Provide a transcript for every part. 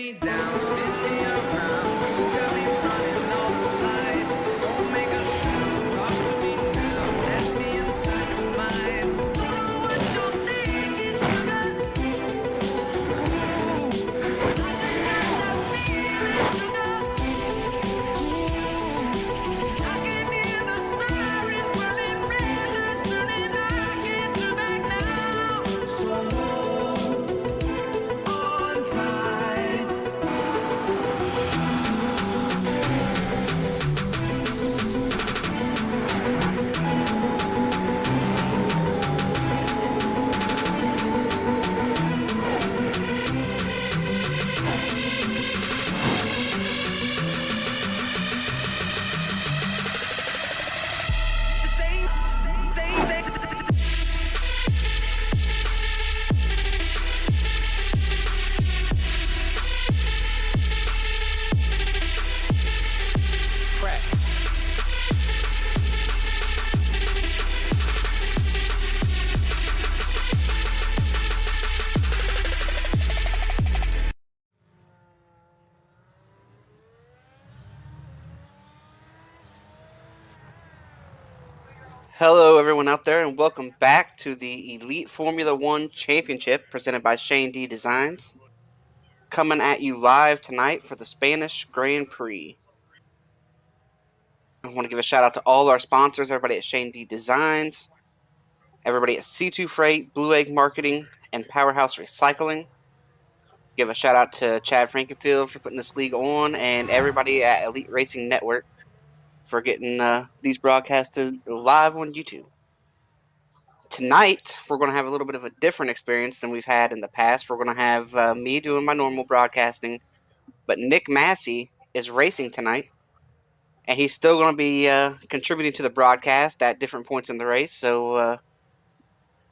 me down, spin me around. You got me running all the lights. Don't make a sound, talk to me now. Let me inside your mind. Don't know what you're thinking, sugar. Ooh, I just got that feeling, sugar. Ooh, I can hear the sirens whirling, red lights turning. I can't turn back now. So hold on tight. Hello, everyone out there, and welcome back to the Elite Formula One Championship presented by Shane D Designs. Coming at you live tonight for the Spanish Grand Prix. I want to give a shout out to all our sponsors, everybody at Shane D Designs, everybody at C2 Freight, Blue Egg Marketing, and Powerhouse Recycling. Give a shout out to Chad Frankenfield for putting this league on, and everybody at Elite Racing Network for getting these broadcasted live on YouTube. Tonight, we're going to have a little bit of a different experience than we've had in the past. We're going to have me doing my normal broadcasting, but Nick Masse is racing tonight, and he's still going to be contributing to the broadcast at different points in the race. So, a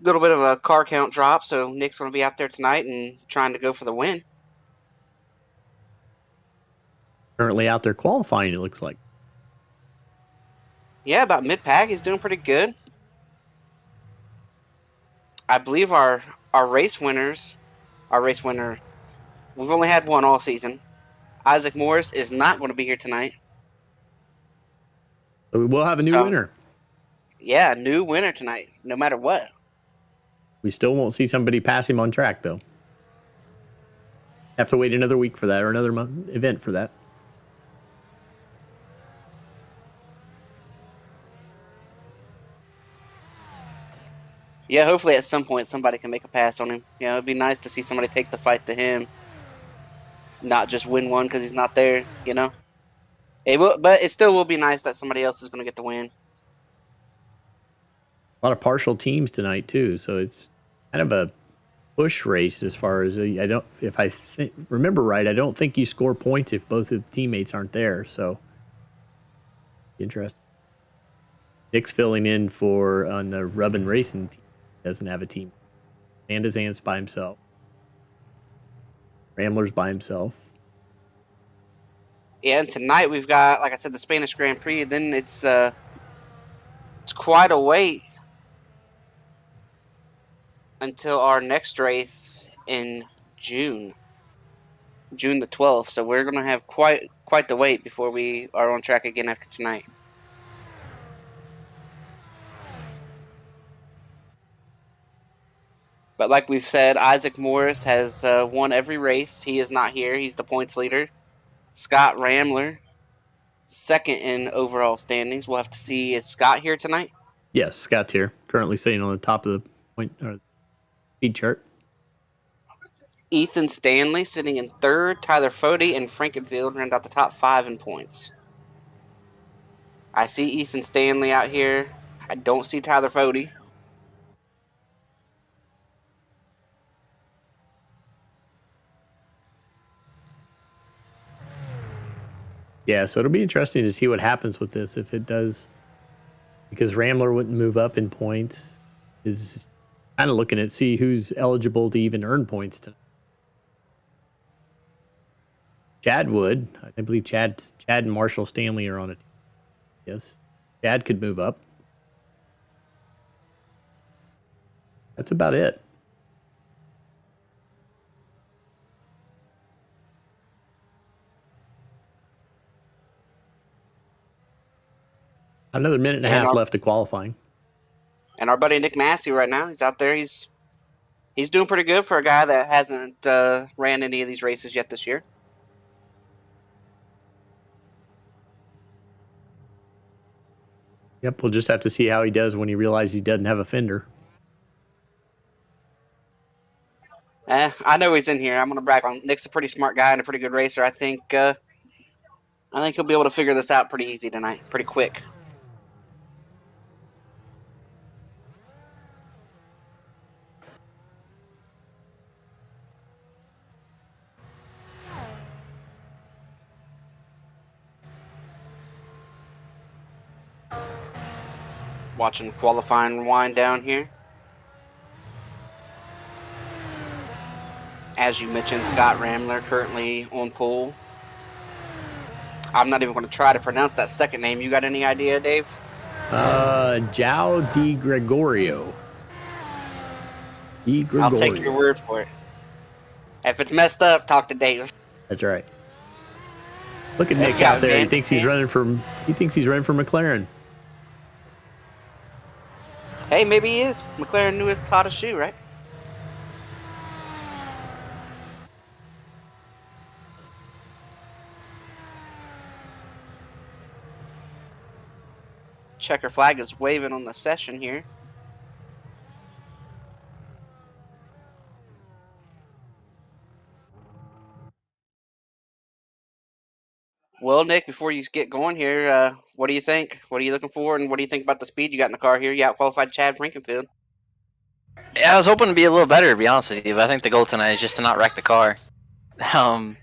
little bit of a car count drop. So, Nick's going to be out there tonight and trying to go for the win. Currently out there qualifying, it looks like. Yeah, about mid-pack, he's doing pretty good. I believe our race winner, we've only had one all season. Issac Morris is not going to be here tonight. So we will have a new winner. Yeah, new winner tonight, no matter what. We still won't see somebody pass him on track, though. Have to wait another week for that, or another event for that. Yeah, hopefully at some point somebody can make a pass on him. You know, it'd be nice to see somebody take the fight to him, not just win one because he's not there, you know? But it still will be nice that somebody else is going to get the win. A lot of partial teams tonight, too, so it's kind of a push race as far as, if I remember right, I don't think you score points if both of the teammates aren't there, so interesting. Nick's filling in on the Rubbin Racing team. Doesn't have a team. Andazan's by himself. Rambler's by himself. Yeah, and tonight we've got, like I said, the Spanish Grand Prix. Then it's quite a wait until our next race in June the 12th. So we're going to have quite the wait before we are on track again after tonight. But like we've said, Issac Morris has won every race. He is not here. He's the points leader. Scott Rambler, second in overall standings. We'll have to see. Is Scott here tonight? Yes, Scott's here. Currently sitting on the top of the point or speed chart. Ethan Stanley sitting in third. Tyler Fody and Frankenfield round out the top 5 in points. I see Ethan Stanley out here. I don't see Tyler Fody. Yeah, so it'll be interesting to see what happens with this if it does, because Rambler wouldn't move up in points. Is kind of looking at see who's eligible to even earn points tonight. Chad would. I believe Chad and Marshall Stanley are on it. Yes, Chad could move up. That's about it. Another minute and a half left to qualifying. And our buddy Nick Masse right now, he's out there. He's doing pretty good for a guy that hasn't ran any of these races yet this year. Yep, we'll just have to see how he does when he realizes he doesn't have a fender. I know he's in here. I'm going to brag on Nick's a pretty smart guy and a pretty good racer. I think he'll be able to figure this out pretty easy tonight, pretty quick. Watching qualifying wind down here. As you mentioned, Scott Ramler currently on pole. I'm not even going to try to pronounce that second name. You got any idea, Dave? João de Gregorio. I'll take your word for it. If it's messed up, talk to Dave. That's right. Look at Nick out there. He thinks he's running for McLaren. Hey, maybe he is. McLaren knew his taught a shoe, right? Checker flag is waving on the session here. Well, Nick, before you get going here, what do you think? What are you looking for, and what do you think about the speed you got in the car here? You out-qualified Chad Frankenfield. Yeah, I was hoping to be a little better, to be honest with you, but I think the goal tonight is just to not wreck the car. I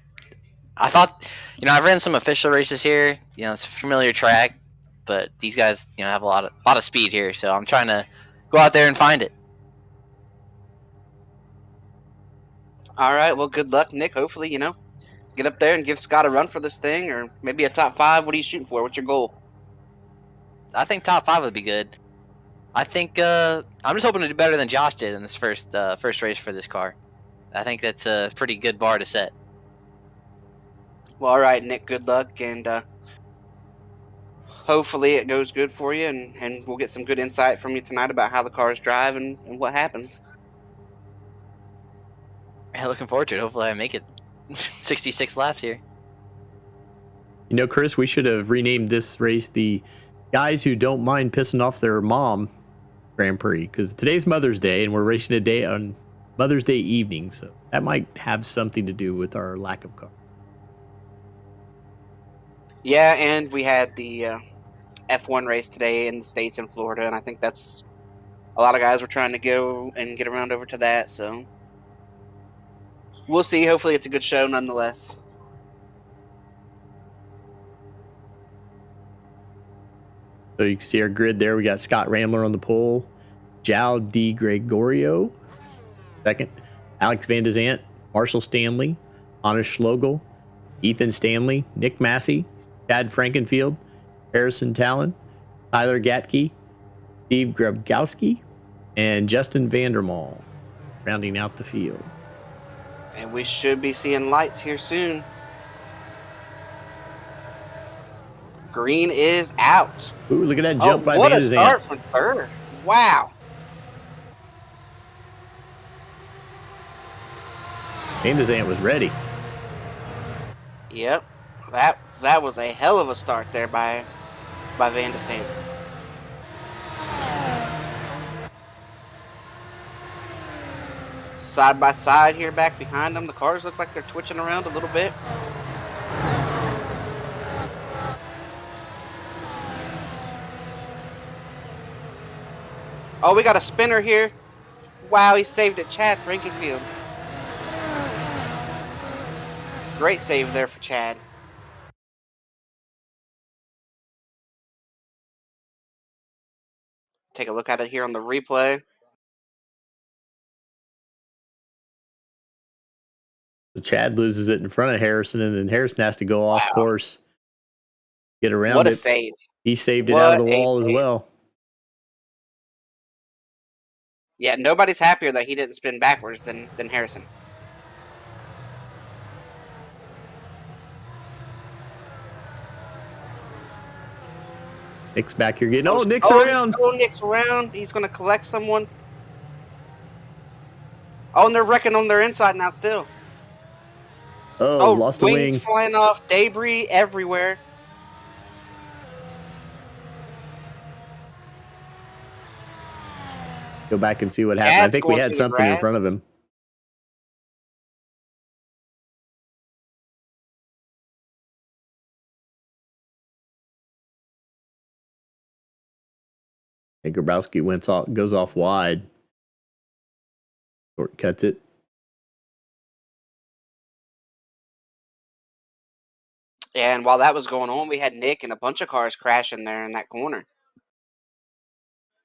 thought, I've ran some official races here. It's a familiar track, but these guys, have a lot of speed here, so I'm trying to go out there and find it. All right, well, good luck, Nick. Hopefully, get up there and give Scott a run for this thing, or maybe a top 5. What are you shooting for? What's your goal? I think top 5 would be good. I think I'm just hoping to do better than Josh did in this first race for this car. I think that's a pretty good bar to set. Well, all right, Nick, good luck, and hopefully it goes good for you, and we'll get some good insight from you tonight about how the cars drive and what happens. Yeah, looking forward to it. Hopefully I make it 66 laps here. Chris, we should have renamed this race the Guys Who Don't Mind Pissing Off Their Mom Grand Prix, because today's Mother's Day, and we're racing a day on Mother's Day evening, so that might have something to do with our lack of car. Yeah, and we had the F1 race today in the States in Florida, and I think that's a lot of guys were trying to go and get around over to that, so we'll see. Hopefully it's a good show nonetheless. So you can see our grid there. We got Scott Ramler on the pole, João de Gregorio second, Alex Van de Zandt, Marshall Stanley, Anna Schlegel, Ethan Stanley, Nick Masse, Chad Frankenfield, Harrison Talon, Tyler Gatke, Steve Grabkowski, and Justin Vandermaal rounding out the field. And we should be seeing lights here soon. Green is out. Ooh, look at that jump by what Van a de start Zandt. from third. Wow. Van de Zandt was ready. Yep. That was a hell of a start there by Van de Zandt. Side by side here back behind them. The cars look like they're twitching around a little bit. Oh, we got a spinner here. Wow, he saved it. Chad Frankenfield. Great save there for Chad. Take a look at it here on the replay. So Chad loses it in front of Harrison, and then Harrison has to go off course, get around What a it. save. He saved it out of the wall as well. Yeah, nobody's happier that he didn't spin backwards than Harrison. Nick's back here getting. Oh, Nick's around. Oh, Nick's around. He's going to collect someone. Oh, and they're wrecking on their inside now still. Oh, lost a wings wing. flying off, debris everywhere. Go back and see what happened. I think we had something in front of him. And Grabowski goes off wide. Shortcuts it. Yeah, and while that was going on, we had Nick and a bunch of cars crashing there in that corner.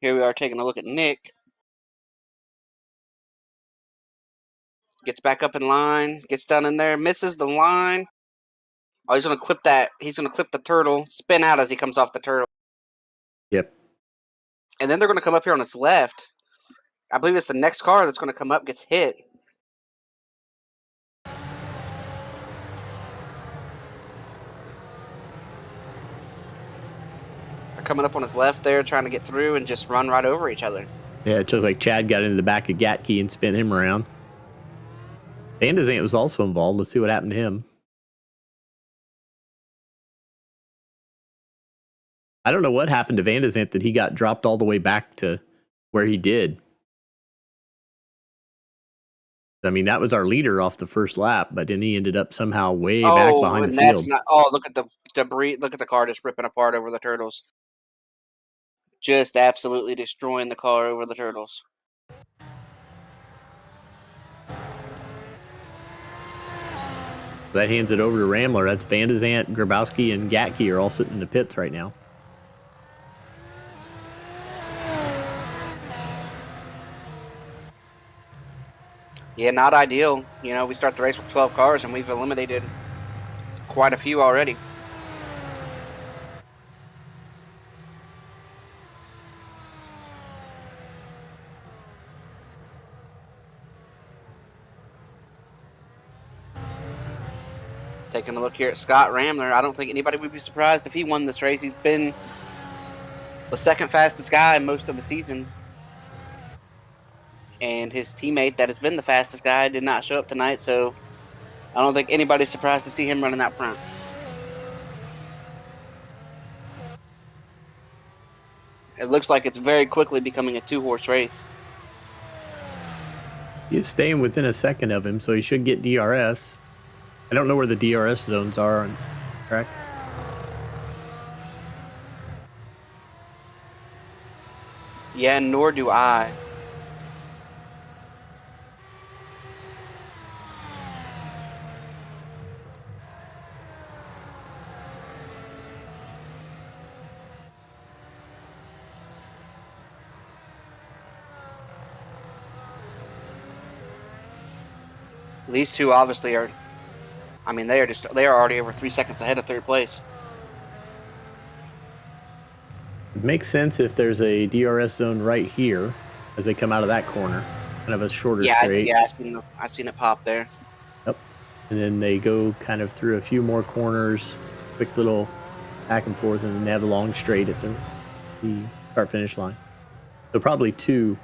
Here we are taking a look at Nick. Gets back up in line, gets down in there, misses the line. Oh, he's going to clip that. He's going to clip the turtle, spin out as he comes off the turtle. Yep. And then they're going to come up here on his left. I believe it's the next car that's going to come up, gets hit. They're coming up on his left there, trying to get through and just run right over each other. Yeah, it looked like Chad got into the back of Gatke and spin him around. Van de Zandt was also involved. Let's see what happened to him. I don't know what happened to Van de Zandt that he got dropped all the way back to where he did. I mean, that was our leader off the first lap, but then he ended up somehow way back behind the field. Look at the debris. Look at the car just ripping apart over the turtles. Just absolutely destroying the car over the turtles. That hands it over to Ramler. That's Van de Zandt, Grabowski, and Gatke are all sitting in the pits right now. Yeah, not ideal. You know, we start the race with 12 cars, and we've eliminated quite a few already. Taking a look here at Scott Ramler, I don't think anybody would be surprised if he won this race. He's been the second fastest guy most of the season. And his teammate that has been the fastest guy did not show up tonight, so I don't think anybody's surprised to see him running out front. It looks like it's very quickly becoming a two-horse race. He's staying within a second of him, so he should get DRS. I don't know where the DRS zones are on track. Yeah, nor do I. These two obviously are, I mean, they are already over 3 seconds ahead of third place. It makes sense if there's a DRS zone right here as they come out of that corner. It's kind of a shorter straight. Yeah, I seen it pop there. Yep. And then they go kind of through a few more corners, quick little back and forth, and then they have a long straight at the start-finish line. So probably two.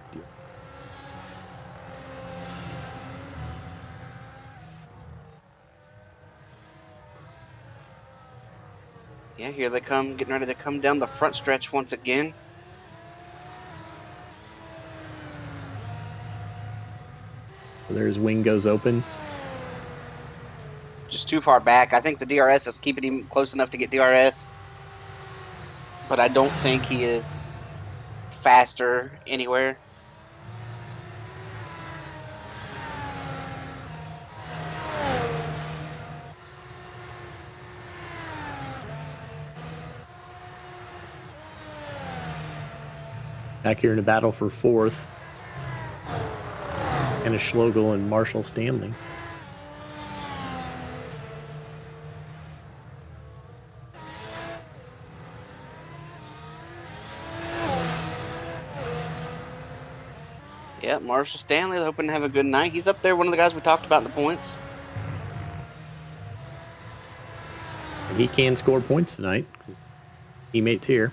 Yeah, here they come, getting ready to come down the front stretch once again. So there's wing goes open. Just too far back. I think the DRS is keeping him close enough to get DRS. But I don't think he is faster anywhere. Back here in the battle for fourth. And a Schlegel and Marshall Stanley. Yeah, Marshall Stanley, hoping to have a good night. He's up there, one of the guys we talked about in the points. And he can score points tonight. Teammates here.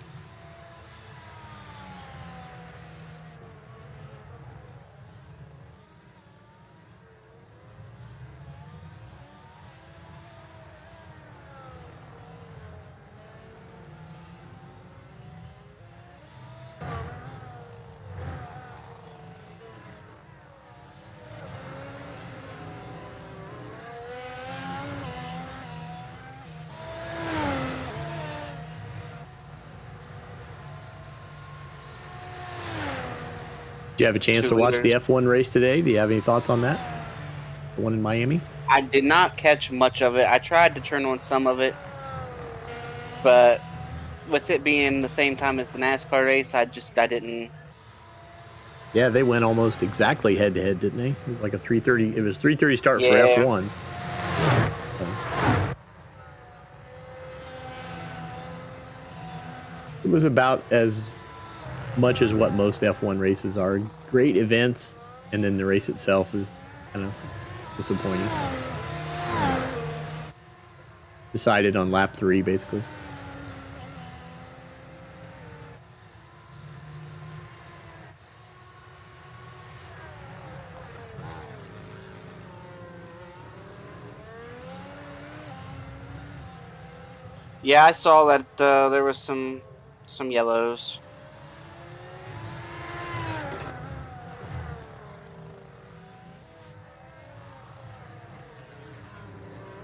Did you have a chance 2 to watch the liters. F1 race today? Do you have any thoughts on that? The one in Miami? I did not catch much of it. I tried to turn on some of it, but with it being the same time as the NASCAR race, I didn't. Yeah, they went almost exactly head to head, didn't they? It was like a 3:30. It was 3:30 start for Yeah. F1. It was about as much as what most F1 races are. Great events, and then the race itself is kind of disappointing. Decided on lap 3, basically. Yeah, I saw that there was some yellows.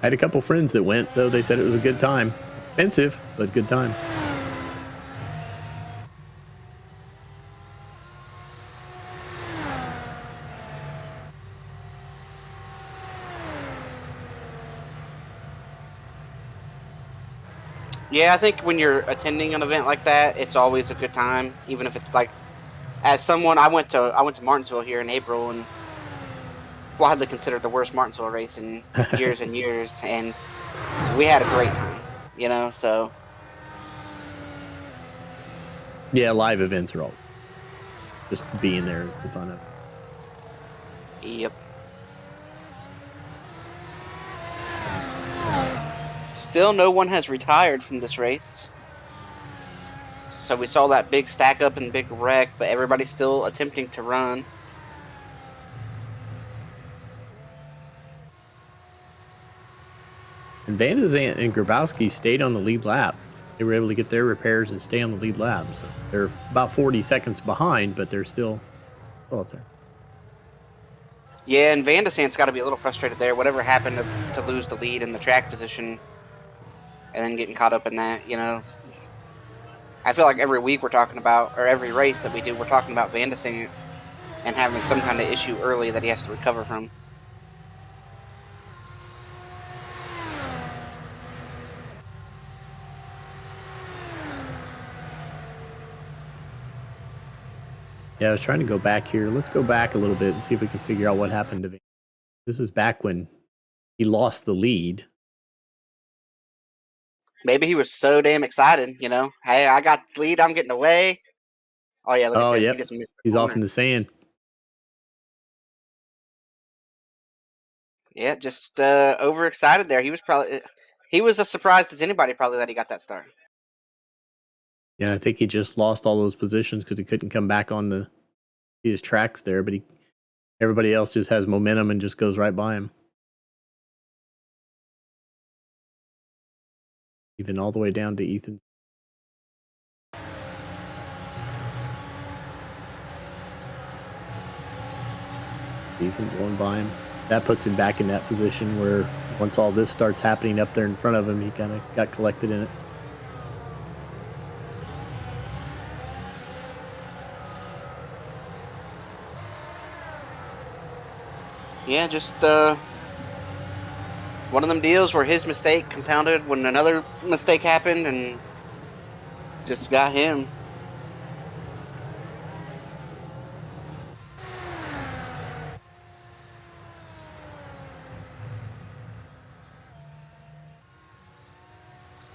I had a couple friends that went, though. They said it was a good time. Expensive, but good time. Yeah, I think when you're attending an event like that, it's always a good time, even if it's like, as someone, I went to Martinsville here in April, and widely considered the worst Martinsville race in years and years, and we had a great time, you know. So Yeah, live events are all just being there is the fun of it. yep. Still, no one has retired from this race. So we saw that big stack up and big wreck, but everybody's still attempting to run. And Van de Zandt and Grabowski stayed on the lead lap. They were able to get their repairs and stay on the lead lap. So they're about 40 seconds behind, but they're still up there. Yeah, and Van de Zandt's got to be a little frustrated there. Whatever happened to lose the lead in the track position and then getting caught up in that, you know. I feel like every week we're talking about, or every race that we do, we're talking about Van de Zandt and having some kind of issue early that he has to recover from. Yeah, I was trying to go back here. Let's go back a little bit and see if we can figure out what happened to Van. This is back when he lost the lead. Maybe he was so damn excited, you know. Hey, I got the lead, I'm getting away. Oh, yeah, look at this. Yep. He just missed the He's off corner. in the sand. Yeah, just overexcited there. He was as surprised as anybody probably that he got that start. Yeah, I think he just lost all those positions because he couldn't come back on his tracks there, but everybody else just has momentum and just goes right by him. Even all the way down to Ethan. Ethan going by him. That puts him back in that position where once all this starts happening up there in front of him, he kind of got collected in it. Yeah, just one of them deals where his mistake compounded when another mistake happened and just got him.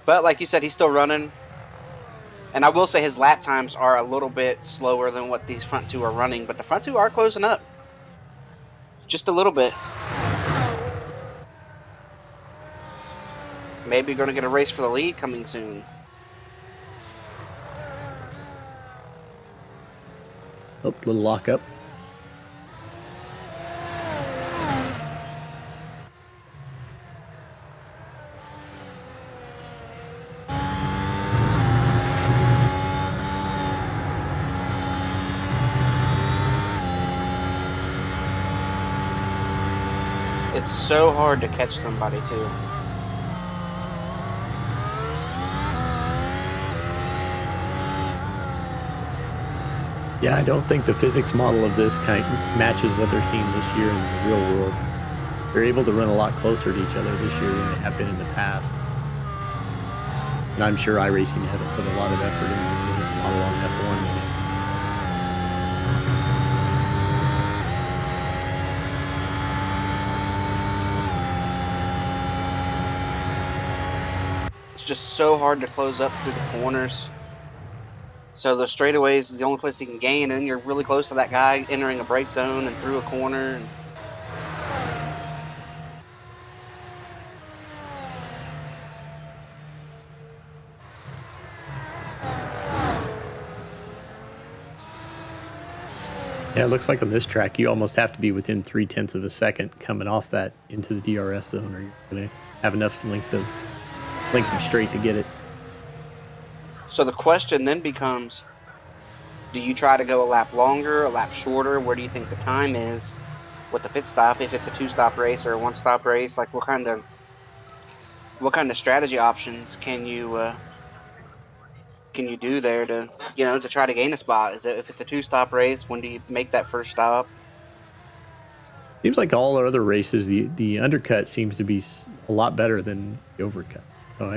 But like you said, he's still running. And I will say his lap times are a little bit slower than what these front two are running, but the front two are closing up. Just a little bit. Maybe going to get a race for the lead coming soon. Oh, little lockup. It's so hard to catch somebody too. Yeah, I don't think the physics model of this kind matches what they're seeing this year in the real world. They're able to run a lot closer to each other this year than they have been in the past. And I'm sure iRacing hasn't put a lot of effort into the physics model on F1 yet. It's just so hard to close up through the corners. So the straightaways is the only place you can gain, and then you're really close to that guy entering a brake zone and through a corner. And Yeah, it looks like on this track, you almost have to be within 0.3 of a second coming off that into the DRS zone, or you're going to have enough length of straight to get it. so the question then becomes, do you try to go a lap longer, a lap shorter? Where do you think the time is with the pit stop? If it's a 2-stop race or a 1-stop race, like what kind of strategy options can you do there to to try to gain a spot? Is it, if it's a 2-stop race, when do you make that first stop? Seems like all our other races, the undercut seems to be a lot better than the overcut. So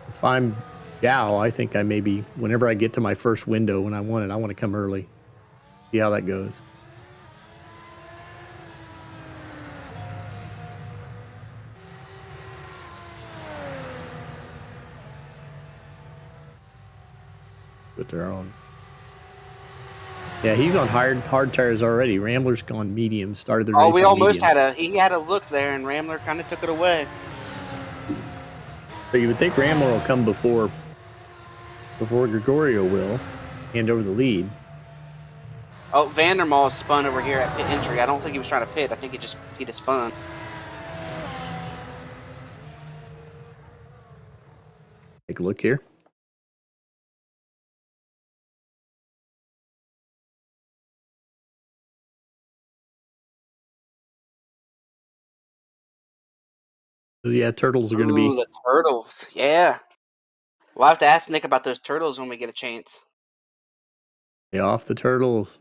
if I'm Gao, I think I maybe, whenever I get to my first window when I want to come early. See how that goes. With their own. Yeah, he's on hard tires already. Rambler's gone medium. Started the race. Oh, we on almost mediums. he had a look there, and Rambler kind of took it away. So you would think Rambler will come before Gregorio will hand over the lead. Oh, Vandermaal spun over here at pit entry. I don't think he was trying to pit. I think he just spun. Take a look here. So yeah, turtles are going to be. Ooh, the turtles. Yeah. We'll have to ask Nick about those turtles when we get a chance. Yeah, off the turtles.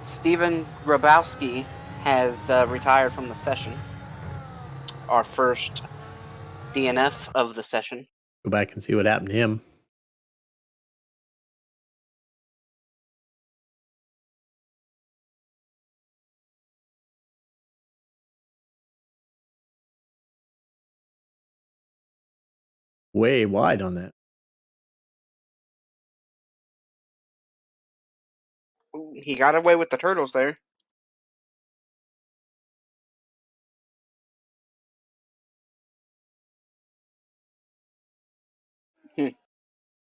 Steven Grabowski has retired from the session. Our first DNF of the session. Go back and see what happened to him. Way wide on that. Ooh, he got away with the turtles there.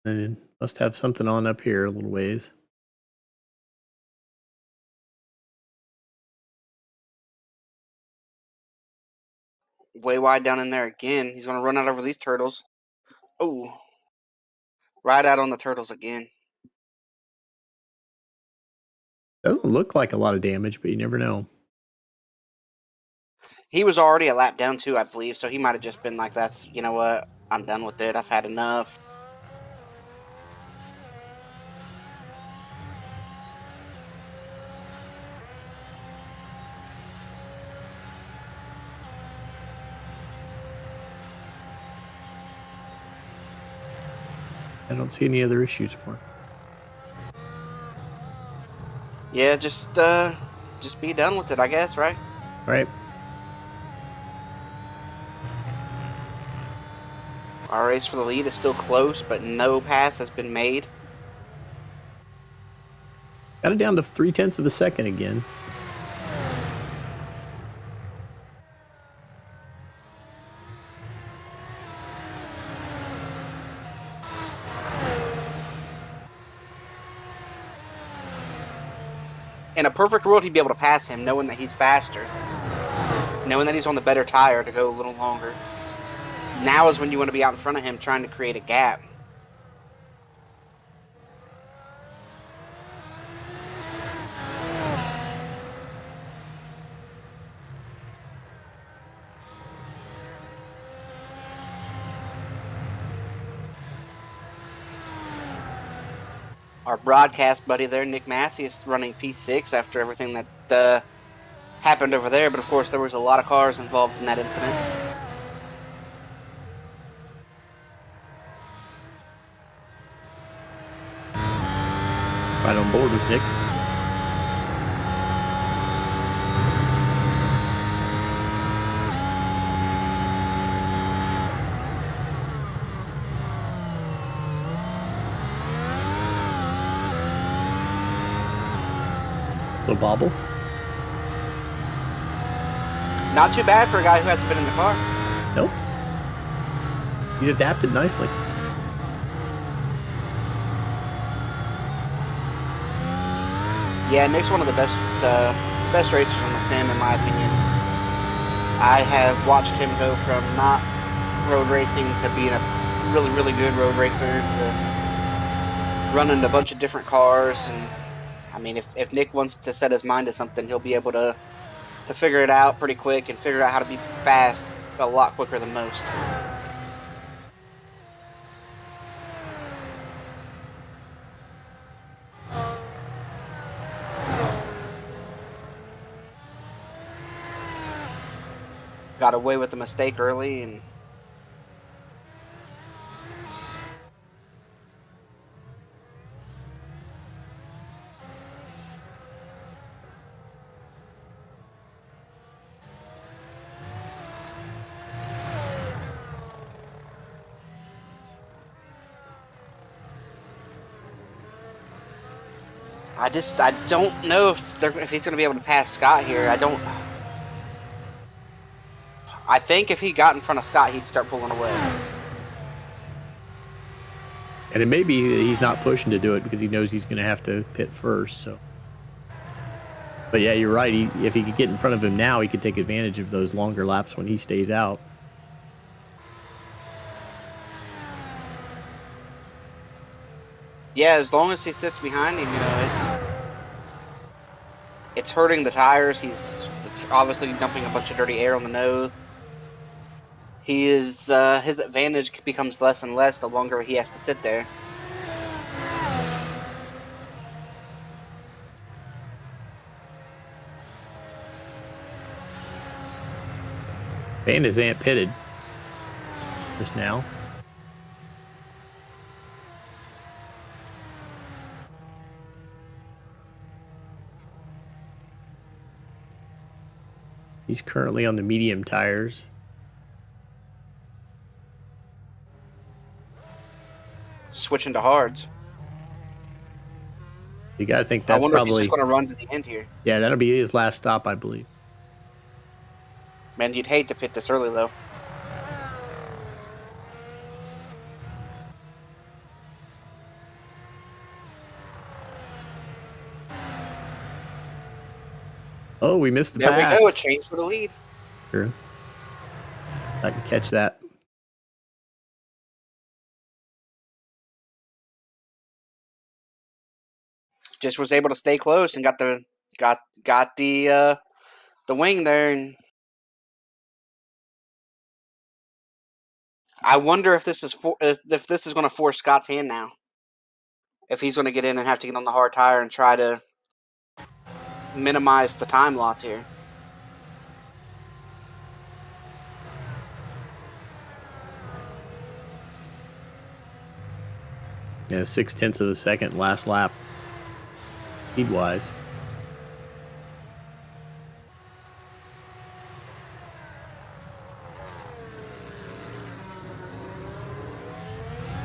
And must have something on up here a little ways. Way wide down in there again. He's going to run out over these turtles. Ooh. Right out on the turtles again. Doesn't look like a lot of damage, but you never know. He was already a lap down too, I believe, so he might have just been like, that's, you know what, I'm done with it. I've had enough. I don't see any other issues for him. Yeah, just be done with it, I guess, right? Right. Our race for the lead is still close, but no pass has been made. Got it down to 0.3 of a second again. In a perfect world, he'd be able to pass him, knowing that he's faster. Knowing that he's on the better tire to go a little longer. Now is when you want to be out in front of him trying to create a gap. Our broadcast buddy there, Nick Masse, is running P6 after everything that happened over there. But of course, there was a lot of cars involved in that incident. Right on board with Nick. Little bobble. Not too bad for a guy who hasn't been in the car. Nope. He's adapted nicely. Yeah, Nick's one of the best racers on the sim, in my opinion. I have watched him go from not road racing to being a really, really good road racer to running a bunch of different cars. And I mean, if Nick wants to set his mind to something, he'll be able to figure it out pretty quick and figure out how to be fast a lot quicker than most. Got away with the mistake early, and I don't know if he's going to be able to pass Scott here. I think if he got in front of Scott, he'd start pulling away. And it may be that he's not pushing to do it because he knows he's going to have to pit first. So, but yeah, you're right. If he could get in front of him now, he could take advantage of those longer laps when he stays out. Yeah, as long as he sits behind him, it's hurting the tires. He's obviously dumping a bunch of dirty air on the nose. His advantage becomes less and less the longer he has to sit there. Bandit's Ant pitted just now. He's currently on the medium tires. Switching to hards. You got to think that's I wonder probably... if he's just going to run to the end here. Yeah, that'll be his last stop, I believe. Man, you'd hate to pit this early, though. Oh, we missed the There pass. we go, a change for the lead. Sure. I can catch that. Just was able to stay close and got the wing there. And I wonder if this is going to force Scott's hand now. If he's going to get in and have to get on the hard tire and try to minimize the time loss here. Yeah, 0.6 of a second last lap, speed-wise.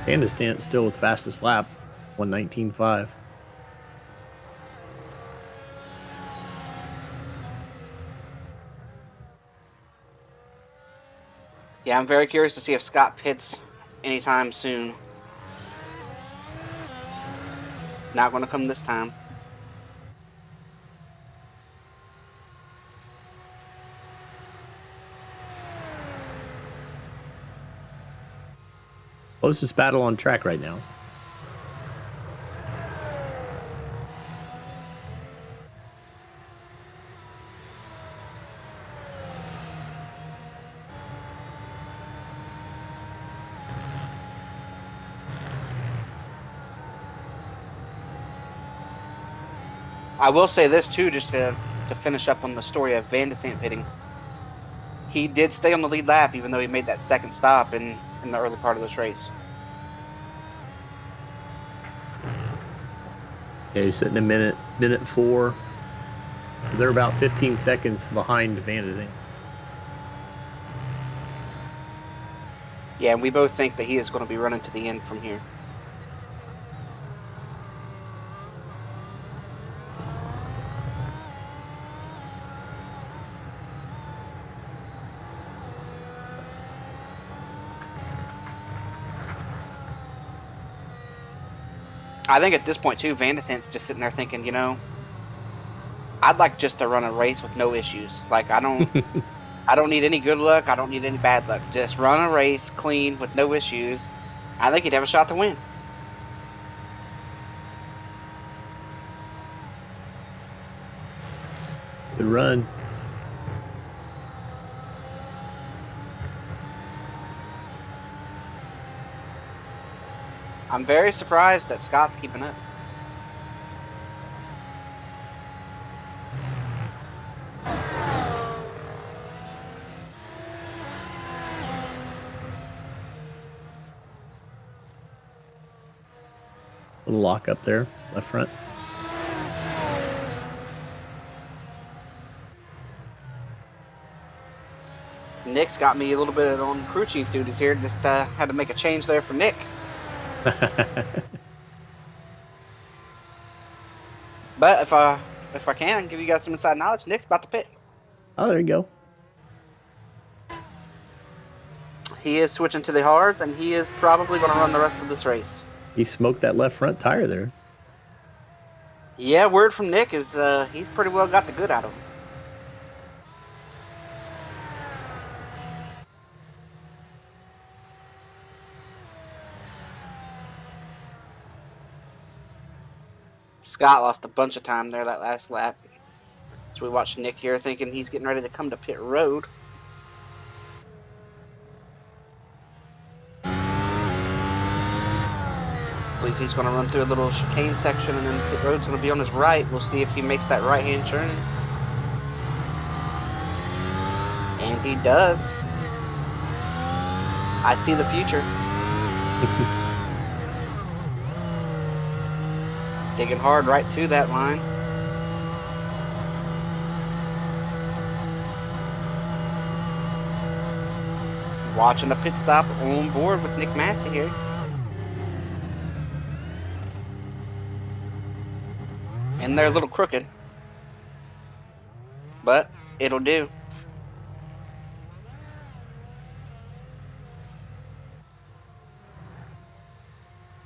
And Stant still with fastest lap, 1:19.5. Yeah, I'm very curious to see if Scott pits anytime soon. Not going to come this time. Closest battle on track right now. I will say this too, just to finish up on the story of Van de Sant pitting. He did stay on the lead lap, even though he made that second stop in the early part of this race. Yeah, he's sitting a minute 4. They're about 15 seconds behind Van de Sant. Yeah, and we both think that he is going to be running to the end from here. I think at this point too, Van de Sant's just sitting there thinking, you know, I'd like just to run a race with no issues. Like I don't need any good luck. I don't need any bad luck. Just run a race clean with no issues. I think he'd have a shot to win. Good run. I'm very surprised that Scott's keeping up. Little lock up there, left front. Nick's got me a little bit on crew chief duties here. Just had to make a change there for Nick. But if I can give you guys some inside knowledge, Nick's about to pit. Oh, there you go. He is switching to the hards, and he is probably going to run the rest of this race. He smoked that left front tire there. Yeah, word from Nick is he's pretty well got the good out of him. Scott lost a bunch of time there that last lap. So we watched Nick here thinking he's getting ready to come to pit road. I believe he's going to run through a little chicane section, and then pit road's going to be on his right. We'll see if he makes that right-hand turn. And he does. I see the future. Digging hard right to that line. Watching a pit stop on board with Nick Masse here. And they're a little crooked, but it'll do.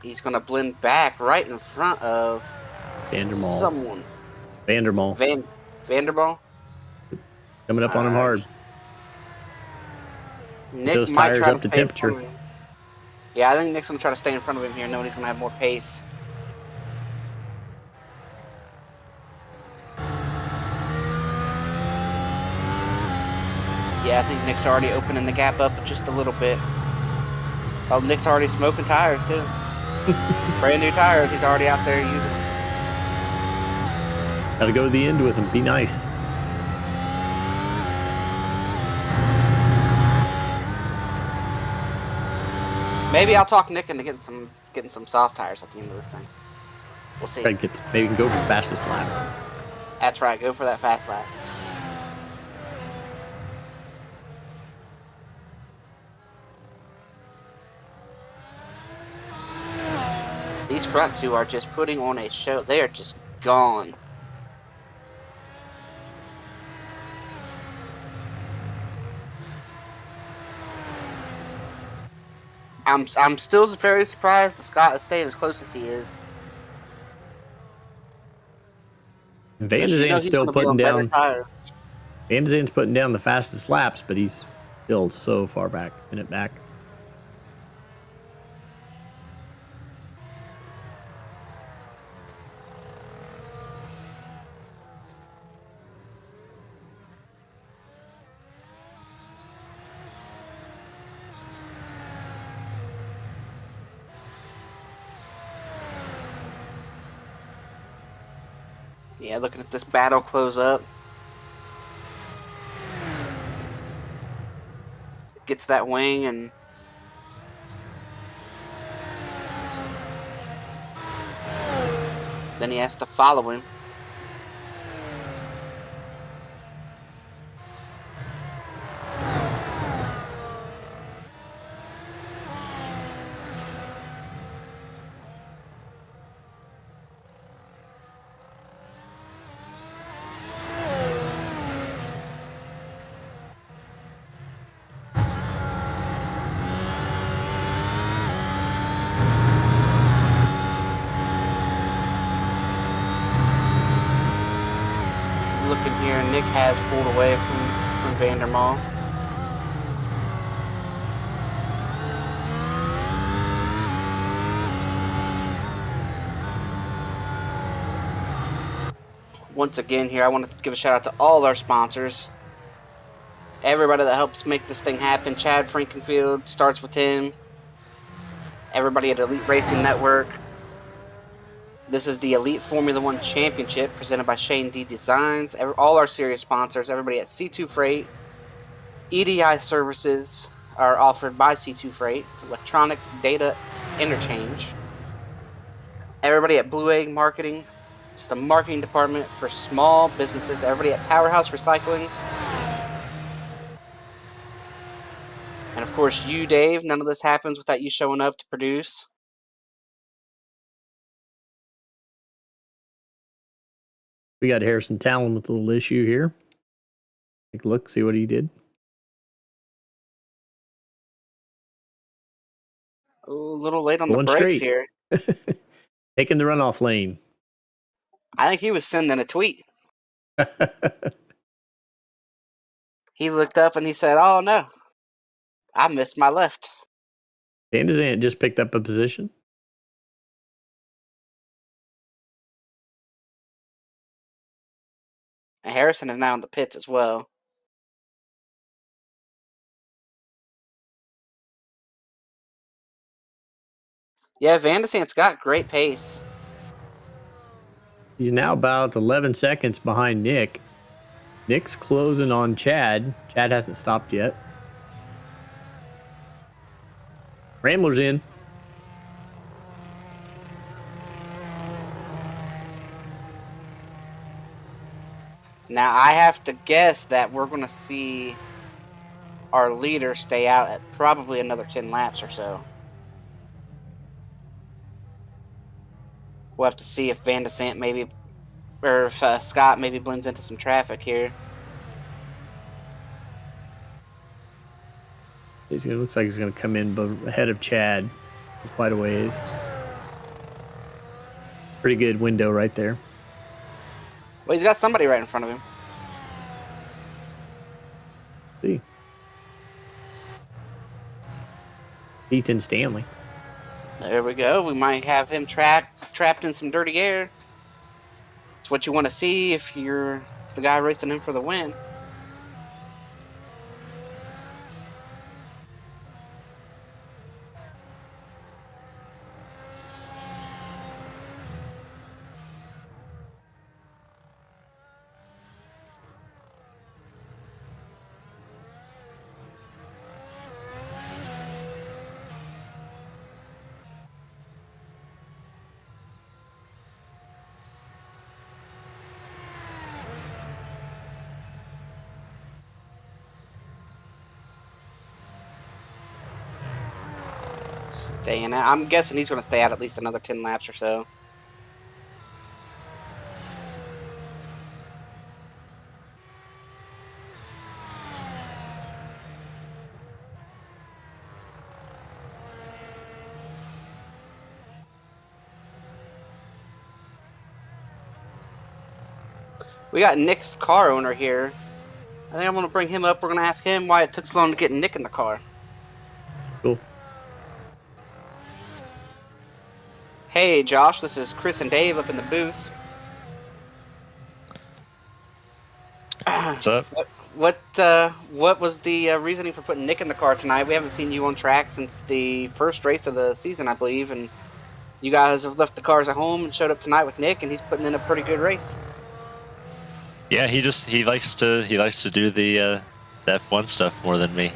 He's going to blend back right in front of someone. Vandermall. Vandermall? Coming up on him hard. Nick those might tires try up to to stay in front temperature. of him. Yeah, I think Nick's going to try to stay in front of him here, knowing he's going to have more pace. Yeah, I think Nick's already opening the gap up just a little bit. Oh, Nick's already smoking tires, too. Brand new tires he's already out there using. Gotta go to the end with him. Be nice. Maybe I'll talk Nick into getting some soft tires at the end of this thing. We'll see. Maybe we can go for the fastest lap. That's right. Go for that fast lap. These front two are just putting on a show. They are just gone. I'm still very surprised that Scott is staying as close as he is. Van de Zandt's still putting down. Van de Zandt's putting down the fastest laps, but he's still so far back, minute back. Yeah, looking at this battle close up. Gets that wing and then he has to follow him. Looking here, Nick has pulled away from Vandermaal. Once again here, I want to give a shout out to all our sponsors. Everybody that helps make this thing happen. Chad Frankenfield, starts with him. Everybody at Elite Racing Network. This is the Elite Formula One Championship presented by Shane D Designs. All our serious sponsors, everybody at C2 Freight. EDI services are offered by C2 Freight. It's electronic data interchange. Everybody at Blue Egg Marketing. It's the marketing department for small businesses. Everybody at Powerhouse Recycling. And of course, you, Dave. None of this happens without you showing up to produce. We got Harrison Talon with a little issue here. Take a look, see what he did. A little late on Going the brakes straight. here. Taking the runoff lane. I think he was sending a tweet. He looked up and he said, "Oh no, I missed my left." Van de Zandt just picked up a position. And Harrison is now in the pits as well. Yeah, Van de Zandt's got great pace. He's now about 11 seconds behind Nick. Nick's closing on Chad. Chad hasn't stopped yet. Rambler's in. Now, I have to guess that we're going to see our leader stay out at probably another 10 laps or so. We'll have to see if Van de Zandt maybe, or if Scott maybe blends into some traffic here. It looks like he's going to come in ahead of Chad for quite a ways. Pretty good window right there. Well, he's got somebody right in front of him. See. Ethan Stanley. There we go. We might have him trapped in some dirty air. It's what you want to see if you're the guy racing him for the win. Staying out. I'm guessing he's going to stay out at least another 10 laps or so. We got Nick's car owner here. I think I'm going to bring him up. We're going to ask him why it took so long to get Nick in the car. Cool. Hey, Josh, this is Chris and Dave up in the booth. What's up? What was the reasoning for putting Nick in the car tonight? We haven't seen you on track since the first race of the season, I believe, and you guys have left the cars at home and showed up tonight with Nick, and he's putting in a pretty good race. Yeah, he likes to do the F1 stuff more than me.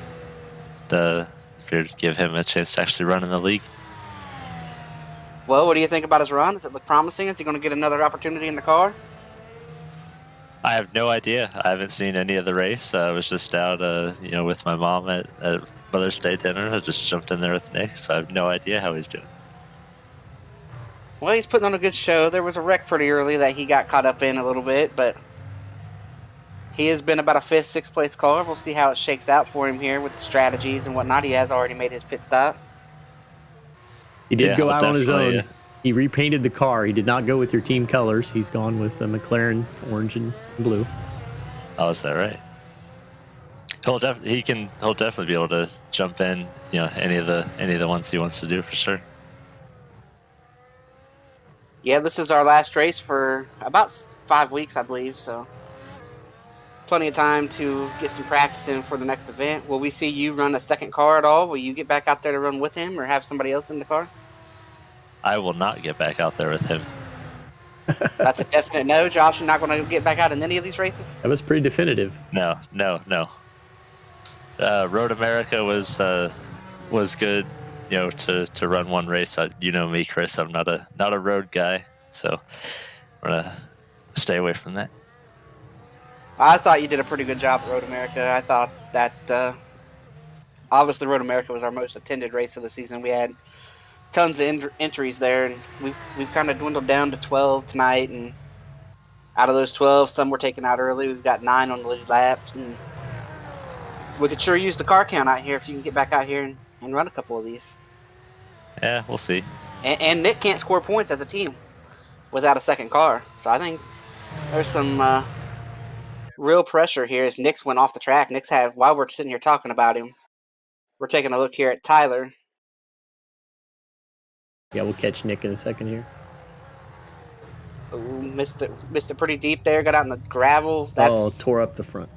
Figured to give him a chance to actually run in the league. Well, what do you think about his run? Does it look promising? Is he going to get another opportunity in the car? I have no idea. I haven't seen any of the race. I was just out, with my mom at Mother's Day dinner. I just jumped in there with Nick, so I have no idea how he's doing. Well, he's putting on a good show. There was a wreck pretty early that he got caught up in a little bit, but he has been about a 5th, 6th place car. We'll see how it shakes out for him here with the strategies and whatnot. He has already made his pit stop. He did go I'll out on his own. definitely, He repainted the car. He did not go with your team colors. He's gone with the McLaren orange and blue. Oh, is that right? He'll definitely be able to jump in, any of the ones he wants to do for sure. Yeah, this is our last race for about 5 weeks, I believe, so plenty of time to get some practice in for the next event. Will we see you run a second car at all? Will you get back out there to run with him or have somebody else in the car? I will not get back out there with him. That's a definite no. Josh, you're not going to get back out in any of these races? That was pretty definitive. No. Road America was good, to run one race. You know me, Chris. I'm not a road guy, so I'm gonna stay away from that. I thought you did a pretty good job at Road America. I thought that obviously Road America was our most attended race of the season. We had tons of entries there, and we've kind of dwindled down to 12 tonight. And out of those 12, some were taken out early. We've got 9 on the lead laps, and we could sure use the car count out here if you can get back out here and run a couple of these. Yeah, we'll see. And Nick can't score points as a team without a second car, so I think there's some real pressure here as Nick's went off the track. Nick's had, while we're sitting here talking about him, we're taking a look here at Tyler. Yeah, we'll catch Nick in a second here. Ooh, missed it pretty deep there. Got out in the gravel. Tore up the front.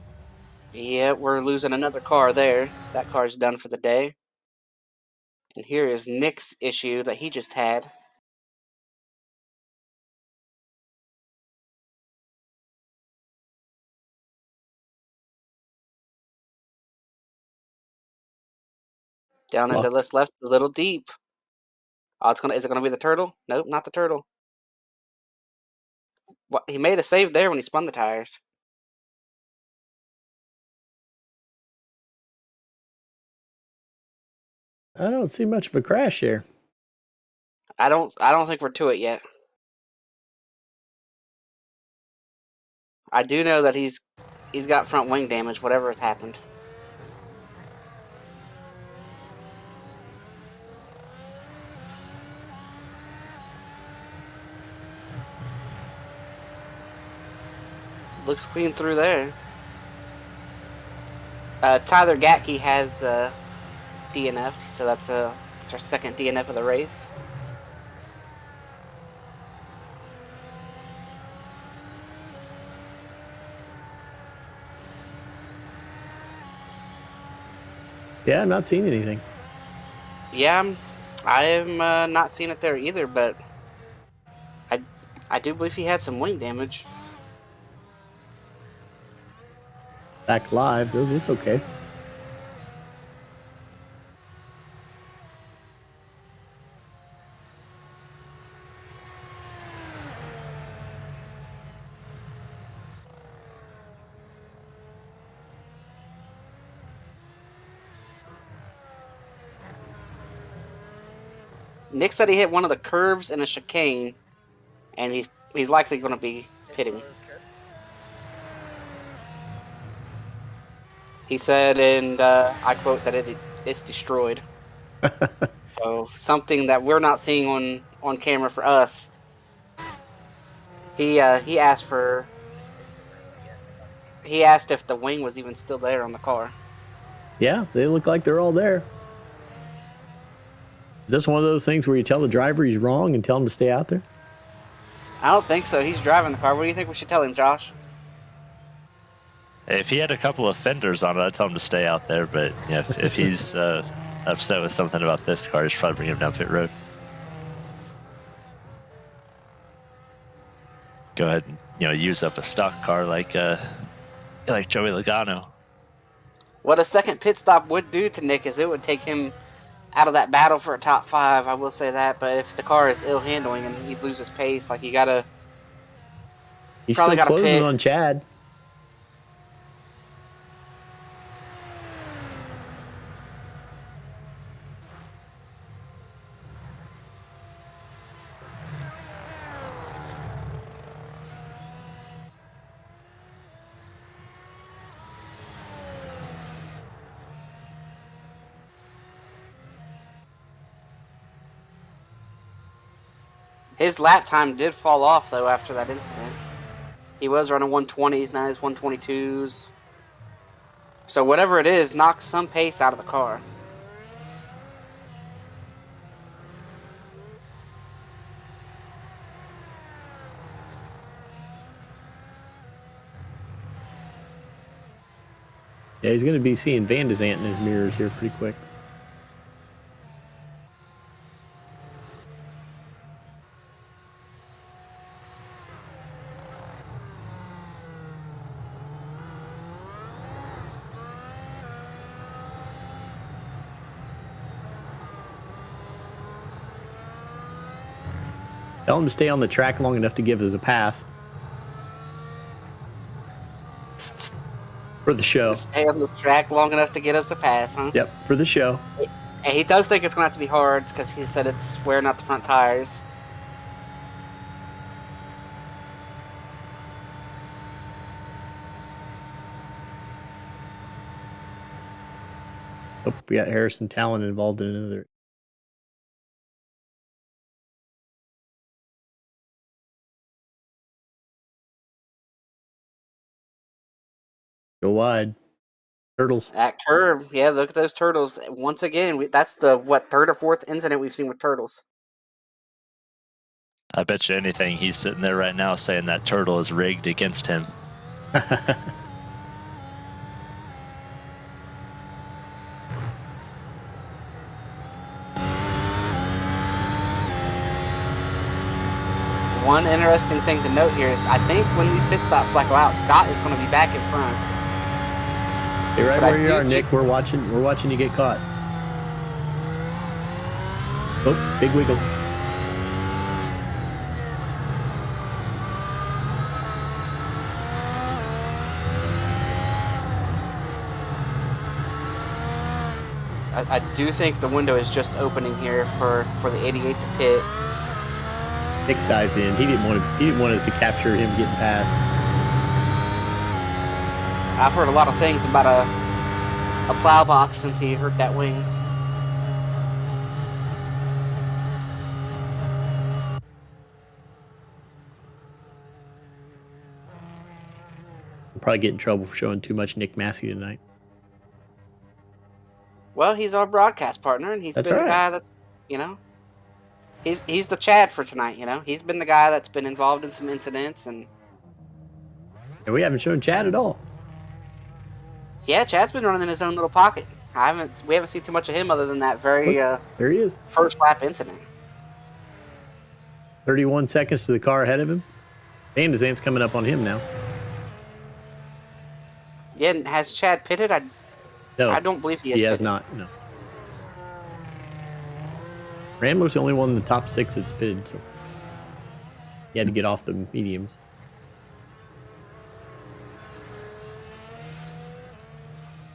Yeah, we're losing another car there. That car's done for the day. And here is Nick's issue that he just had. Down into this left, a little deep. Oh, is it gonna be the turtle? Nope, not the turtle. What, he made a save there when he spun the tires. I don't see much of a crash here. I don't think we're to it yet. I do know that he's got front wing damage, whatever has happened. Looks clean through there. Tyler Gatke has DNF'd, so that's our second DNF of the race. Yeah, I'm not seeing anything. Yeah, I am not seeing it there either, but I do believe he had some wing damage. Back live, those look okay. Nick said he hit one of the curves in a chicane, and he's likely going to be pitting. He said, and I quote, that it's destroyed. So something that we're not seeing on camera for us. He asked if the wing was even still there on the car. Yeah, they look like they're all there. Is this one of those things where you tell the driver he's wrong and tell him to stay out there? I don't think so. He's driving the car. What do you think we should tell him, Josh? If he had a couple of fenders on it, I'd tell him to stay out there. But if he's upset with something about this car, just probably bring him down pit road. go ahead and use up a stock car like Joey Logano. What a second pit stop would do to Nick is it would take him out of that battle for a top 5. I will say that. But if the car is ill handling and he loses pace, like you gotta. He's Probably still gotta closing pit. on Chad. His lap time did fall off though after that incident. He was running 120s, now he's 122s. So whatever it is, knocks some pace out of the car. Yeah, he's going to be seeing Van de Zandt in his mirrors here pretty quick. Tell him to stay on the track long enough to give us a pass. For the show. Stay on the track long enough to get us a pass, huh? Yep, for the show. And he does think it's going to have to be hard because he said it's wearing out the front tires. Oh, we got Harrison Talon involved in another. Go wide. Turtles. That curve, yeah, look at those turtles. Once again, that's the, third or fourth incident we've seen with turtles. I bet you anything he's sitting there right now saying that turtle is rigged against him. One interesting thing to note here is I think when these pit stops cycle out, Scott is going to be back in front. Hey, right But I where you do are, think- Nick. We're watching you get caught. Oh, big wiggle. I do think the window is just opening here for the 88 to pit. Nick dives in. He didn't want us to capture him getting past. I've heard a lot of things about a plow box since he hurt that wing. We'll probably get in trouble for showing too much Nick Masse tonight. Well, he's our broadcast partner, and he's That's been right. the guy that's, he's the Chad for tonight, He's been the guy that's been involved in some incidents, and And we haven't shown Chad at all. yeah, Chad's been running in his own little pocket. We haven't seen too much of him other than that very There he is. first lap incident. 31 seconds to the car ahead of him. Van de Zandt's coming up on him now. Yeah, and has Chad pitted? No, I don't believe he has. he has pitted. not. No. Rambler's the only one in the top 6 that's pitted, so he had to get off the mediums.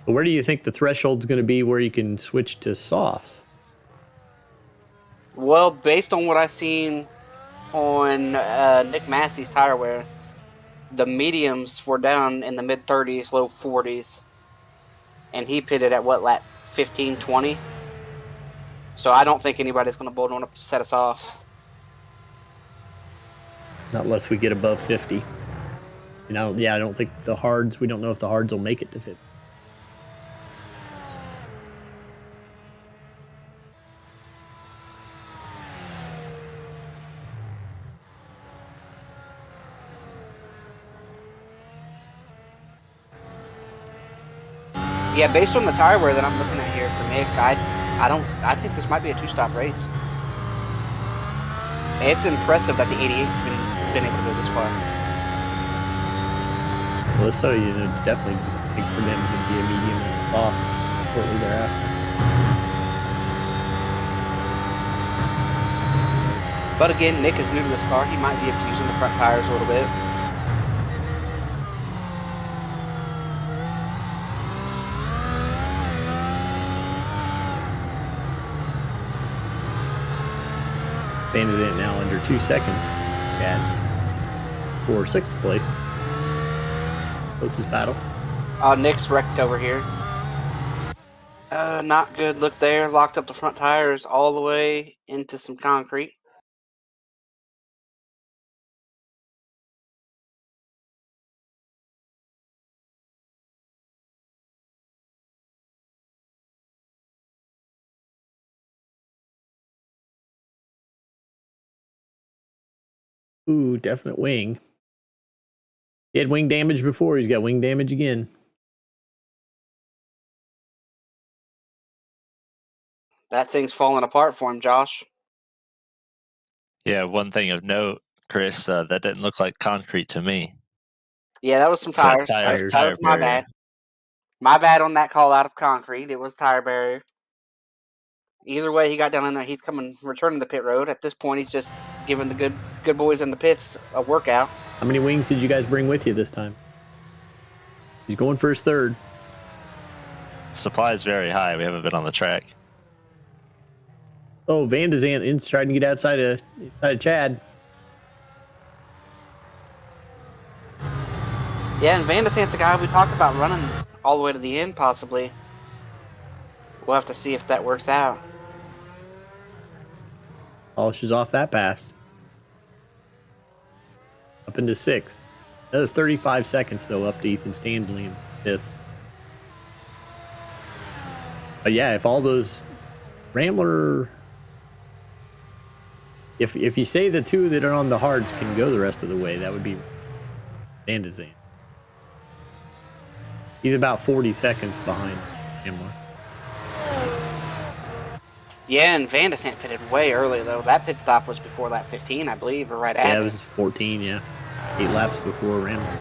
But where do you think the threshold's going to be where you can switch to softs? Well, based on what I've seen on Nick Masse's tire wear, the mediums were down in the mid 30s, low 40s, and he pitted at lap 15, 20. So I don't think anybody's going to bolt on a set of softs. Not unless we get above 50. I don't think the hards, we don't know if the hards will make it to 50. Yeah, based on the tire wear that I'm looking at here for Nick, I think this might be a 2-stop race. It's impressive that the 88's been been able to go this far. Well, so it's definitely big for them to be a medium and a soft shortly thereafter. But again, Nick is new to this car. He might be abusing the front tires a little bit. Van is in now under 2 seconds. Chad for 6th place. Closest battle. Nick's wrecked over here. Not good. Look there. Locked up the front tires all the way into some concrete. Ooh, definite wing. He had wing damage before. He's got wing damage again. That thing's falling apart for him, Josh. Yeah, one thing of note, Chris, that didn't look like concrete to me. Yeah, that was some Is that tires. tire That was my barrier? bad. My bad on that call out of concrete. It was tire barrier. Either way, he got down in there. He's returning to pit road. At this point, he's just giving the good boys in the pits a workout. How many wings did you guys bring with you this time? He's going for his 3rd. Supply is very high. We haven't been on the track. Oh, Van de Zandt is trying to get outside of Chad. Yeah, and Van de Zandt's a guy we talked about running all the way to the end, possibly. We'll have to see if that works out. Polishes off that pass. Up into 6th. Another 35 seconds, though, up to Ethan Stanley in 5th. But yeah, if all those Rambler... If you say the 2 that are on the hards can go the rest of the way, that would be Van de Zandt. He's about 40 seconds behind Rambler. Yeah, and Van de Zandt pitted way early, though. That pit stop was before lap 15, I believe, or right Yeah, at it it. was 14, yeah. 8 laps before Rambler.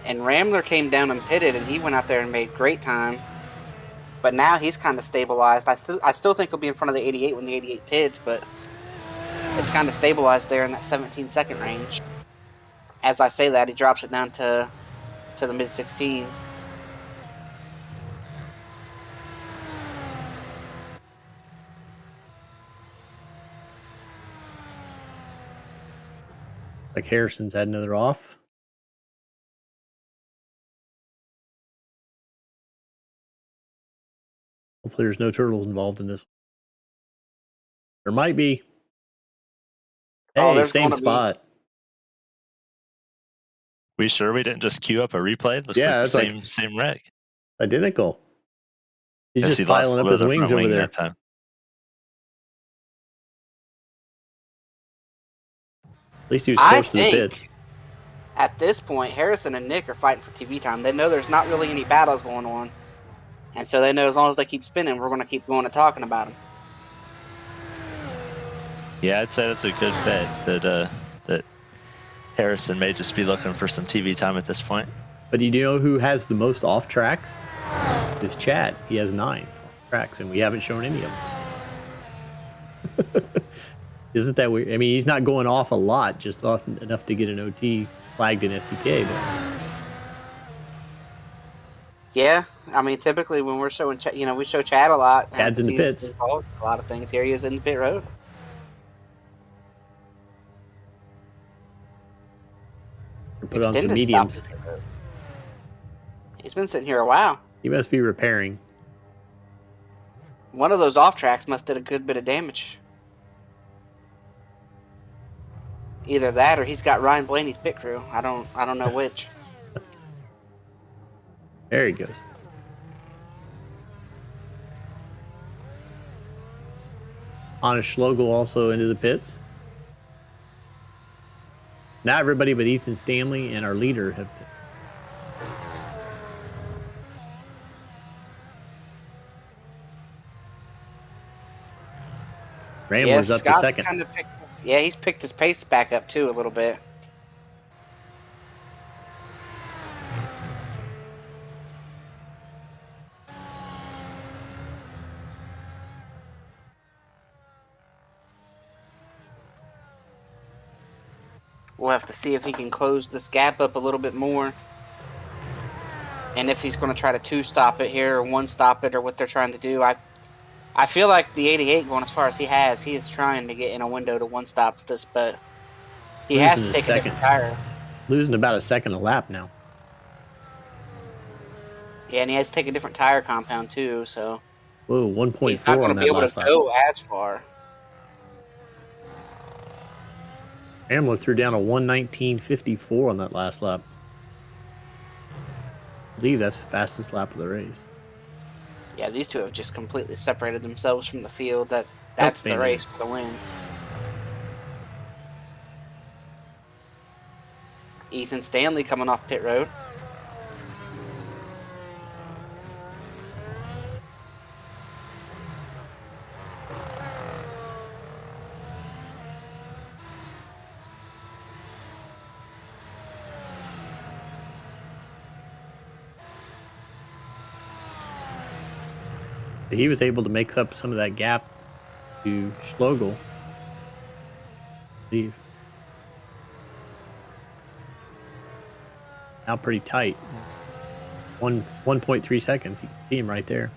And Rambler came down and pitted, and he went out there and made great time. But now he's kind of stabilized. I still think he'll be in front of the 88 when the 88 pits, but it's kind of stabilized there in that 17-second range. As I say that, he drops it down to the mid-16s. Like Harrison's had another off. Hopefully there's no turtles involved in this. There might be. Hey, there's same gonna be. spot. We sure we didn't just queue up a replay? Looks Yeah, like it's the like- same wreck. Identical. He's Guess just he lost piling a up little his bit of wings front over wing there. that time. At least he was I close to the think pits. at this point, Harrison and Nick are fighting for TV time. They know there's not really any battles going on. And so they know as long as they keep spinning, we're going to keep going and talking about them. Yeah, I'd say that's a good bet that Harrison may just be looking for some TV time at this point. But do you know who has the most off tracks? It's Chad. He has 9 off tracks, and we haven't shown any of them. Isn't that weird? I mean, he's not going off a lot, just off enough to get an OT flagged in SDK. But Yeah, I mean, typically when we're showing, we show Chad a lot. Chad's in the He's pits. involved in a lot of things. Here he is in the pit road. put on some Extended mediums. stop in pit road. He's been sitting here a while. He must be repairing. One of those off tracks must did a good bit of damage. Either that or he's got Ryan Blaney's pit crew. I don't know which. There he goes. Anna Schlegel also into the pits. Not everybody but Ethan Stanley and our leader have pit. Rambler's up to Scott's second. he's picked his pace back up too a little bit. We'll have to see if he can close this gap up a little bit more. And if he's going to try to 2-stop it here or 1-stop it or what they're trying to do. I feel like the 88 going as far as he is trying to get in a window to 1-stop this, but he has to take a different tire. Losing about a second a lap now. Yeah, and he has to take a different tire compound too, so Whoa, 1.4 he's not going on to that be able last to lap. go as far. Amlo threw down a 1:19.54 on that last lap. I believe that's the fastest lap of the race. Yeah, these two have just completely separated themselves from the field. That's the race for the win. Ethan Stanley coming off pit road. He was able to make up some of that gap to Schlegel. Leave. Now pretty tight. 1.3 seconds. You can see him right there.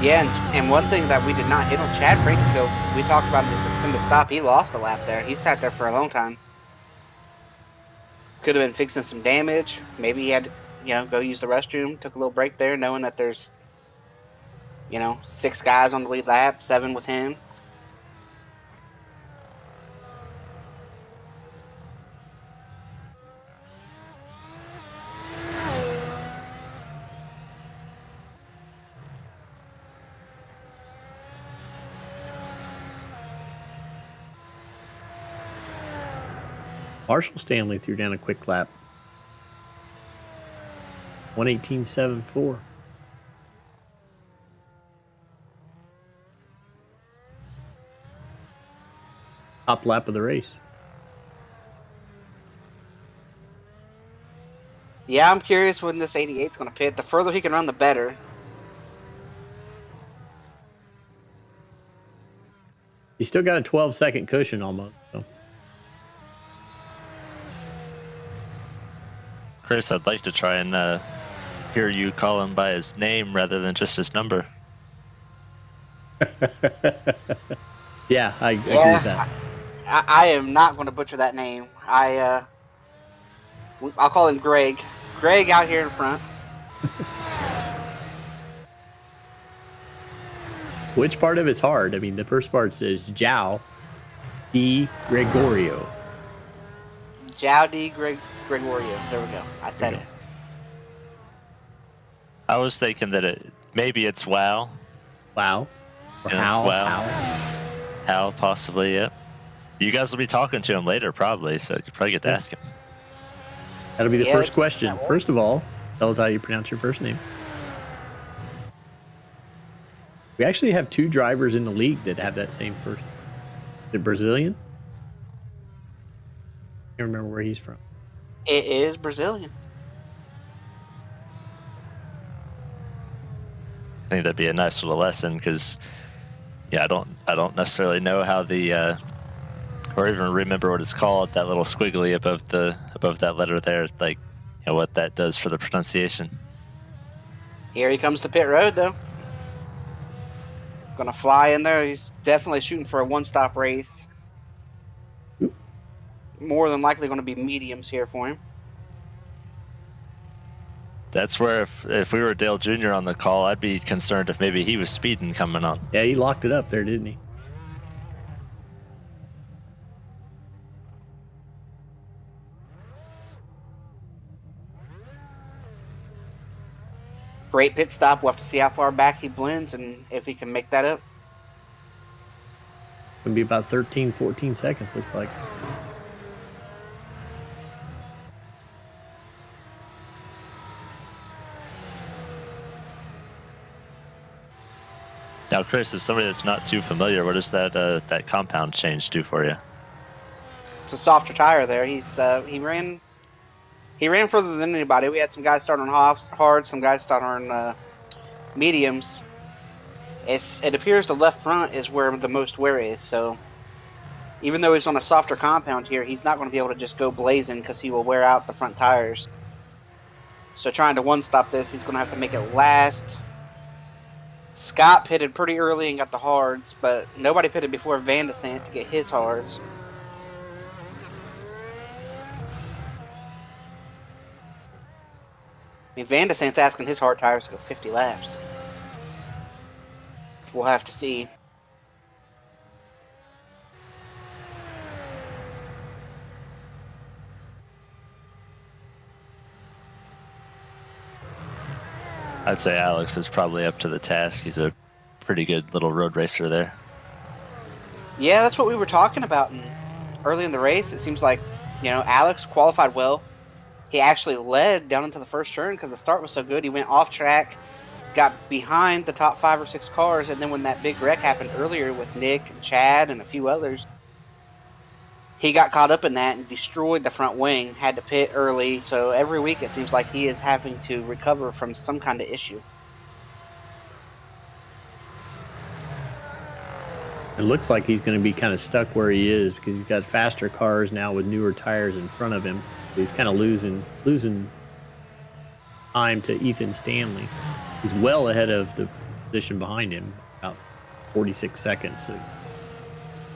Yeah, and one thing that we did not hit on Chad Frankenfield, we talked about this extended stop. He lost a lap there. He sat there for a long time. Could have been fixing some damage. Maybe he had to, go use the restroom. Took a little break there, knowing that there's, 6 guys on the lead lap, 7 with him. Marshall Stanley threw down a quick lap. 1:18.74. Top lap of the race. Yeah, I'm curious when this 88 is going to pit. The further he can run, the better. He's still got a 12-second cushion almost. So. Chris, I'd like to try and hear you call him by his name rather than just his number. Yeah, I agree with that. I am not going to butcher that name. I'll call him Greg. Greg out here in front. Which part of it's hard? I mean, the first part says João Di Gregorio. João Di Gregorio. There we go. I said it. I was thinking that maybe it's Wow. Wow. Or Yeah, How. wow. How. Hal, possibly, yeah. You guys will be talking to him later, probably, so you probably get to ask him. That'll be the Yeah, first it's question. that one. First of all, tell us how you pronounce your first name. We actually have 2 drivers in the league that have that same first. Is it Brazilian? I can't remember where he's from. It is Brazilian. I think that'd be a nice little lesson because, yeah, I don't necessarily know how the or even remember what it's called. That little squiggly above that letter there, like what that does for the pronunciation. Here he comes to pit road, though. Gonna fly in there. He's definitely shooting for a 1-stop race. More than likely going to be mediums here for him. That's where if we were Dale Jr. on the call, I'd be concerned if maybe he was speeding coming on. Yeah, he locked it up there, didn't he? Great pit stop. We'll have to see how far back he blends and if he can make that up. Gonna be about 13, 14 seconds, looks like. Now, Chris, as somebody that's not too familiar, what does that compound change do for you? It's a softer tire there. He ran further than anybody. We had some guys starting on hard, some guys starting on mediums. It appears the left front is where the most wear is, so Even though he's on a softer compound here, he's not going to be able to just go blazing because he will wear out the front tires. So trying to one-stop this, he's going to have to make it last. Scott pitted pretty early and got the hards, but nobody pitted before Van de Sant to get his hards. I mean, Van de Sant's asking his hard tires to go 50 laps. We'll have to see. I'd say Alex is probably up to the task. He's a pretty good little road racer there. Yeah, that's what we were talking about early in the race. It seems like, Alex qualified well. He actually led down into the first turn because the start was so good. He went off track, got behind the top 5 or 6 cars, and then when that big wreck happened earlier with Nick and Chad and a few others, he got caught up in that and destroyed the front wing, had to pit early. So every week it seems like he is having to recover from some kind of issue. It looks like he's going to be kind of stuck where he is because he's got faster cars now with newer tires in front of him. He's kind of losing time to Ethan Stanley. He's well ahead of the position behind him, about 46 seconds. So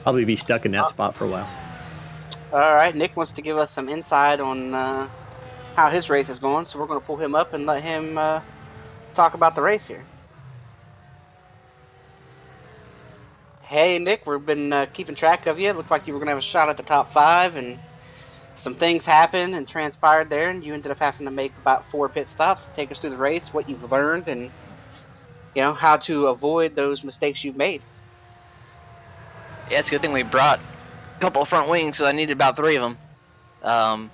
probably be stuck in that spot for a while. All right, Nick wants to give us some insight on how his race is going, so we're going to pull him up and let him talk about the race here. Hey, Nick, we've been keeping track of you. It looked like you were going to have a shot at the top 5, and some things happened and transpired there, and you ended up having to make about 4 pit stops. Take us through the race, what you've learned, and how to avoid those mistakes you've made. Yeah, it's a good thing we brought a couple of front wings, so I needed about 3 of them.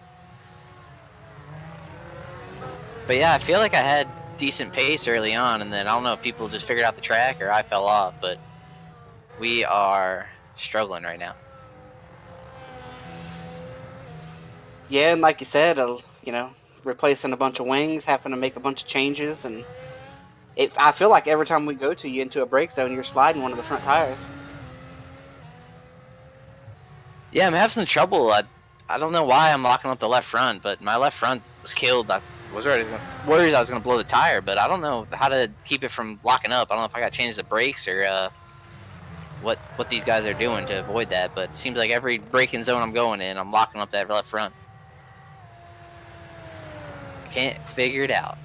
But yeah, I feel like I had decent pace early on, and then I don't know if people just figured out the track or I fell off, but we are struggling right now. Yeah, and like you said, replacing a bunch of wings, having to make a bunch of changes, and I feel like every time we go to you into a brake zone, you're sliding one of the front tires. Yeah, I'm having some trouble. I don't know why I'm locking up the left front, but my left front was killed. I was already worried I was going to blow the tire, but I don't know how to keep it from locking up. I don't know if I got to change the brakes or what these guys are doing to avoid that, but it seems like every braking zone I'm going in, I'm locking up that left front. Can't figure it out.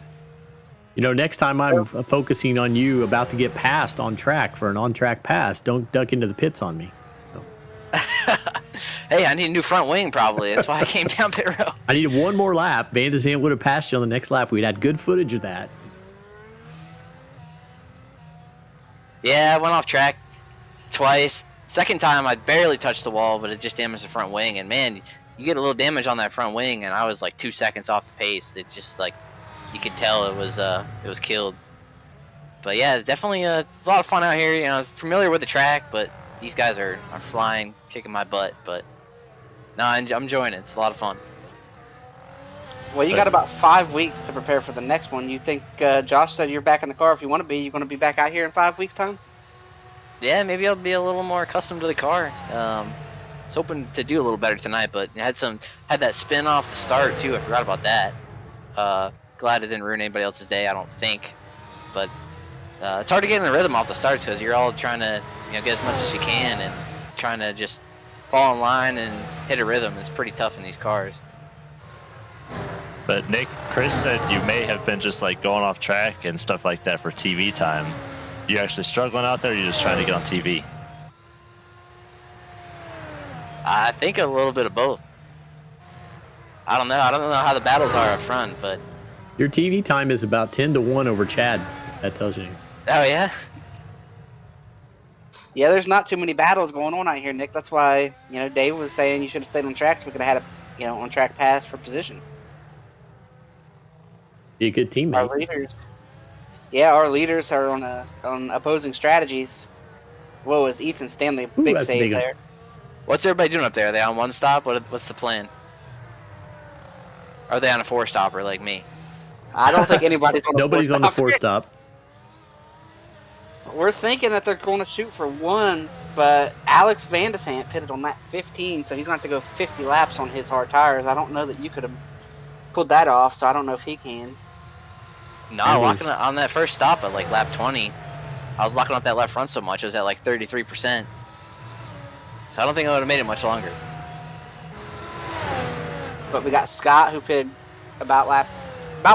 Next time I'm focusing on you about to get passed on track for an on-track pass, don't duck into the pits on me. Hey, I need a new front wing probably. That's why I came down pit road. I needed one more lap. Van de Sant would have passed you on the next lap. We'd had good footage of that. Yeah, I went off track twice. Second time, I barely touched the wall, but it just damaged the front wing. And man, you get a little damage on that front wing, and I was like 2 seconds off the pace. It just like you could tell it was killed. But yeah, definitely it's a lot of fun out here. Familiar with the track, but these guys are flying, kicking my butt. But no, I'm enjoying it. It's a lot of fun. Well, you got about 5 weeks to prepare for the next one. You think Josh said you're back in the car if you want to be? You're going to be back out here in 5 weeks' time? Yeah, maybe I'll be a little more accustomed to the car. I was hoping to do a little better tonight, but I had that spin off the start too. I forgot about that. Glad it didn't ruin anybody else's day, I don't think. But it's hard to get in the rhythm off the starts because you're all trying to get as much as you can and trying to just fall in line and hit a rhythm. It's pretty tough in these cars. But Nick, Chris said you may have been just like going off track and stuff like that for TV time. You actually struggling out there, or you just trying to get on TV? I think a little bit of both. I don't know. I don't know how the battles are up front, but Your TV time is about 10-1 over Chad. That tells you. oh yeah. Yeah, there's not too many battles going on out here, Nick. That's why, Dave was saying you should have stayed on track so we could have had a, on-track pass for position. Be a good teammate. Our leaders are on opposing strategies. Whoa, is Ethan Stanley Ooh, big that's a save big one. there? What's everybody doing up there? Are they on one stop? What's the plan? Are they on a 4-stopper like me? I don't think anybody's on Nobody's on the 4-stop. we're thinking that they're going to shoot for 1, but Alex Van de Sant pitted on that 15, so he's going to have to go 50 laps on his hard tires. I don't know that you could have pulled that off, so I don't know if he can. No, And locking it on that first stop at like lap 20. I was locking up that left front so much, it was at like 33%. So I don't think I would have made it much longer. But we got Scott, who pitted about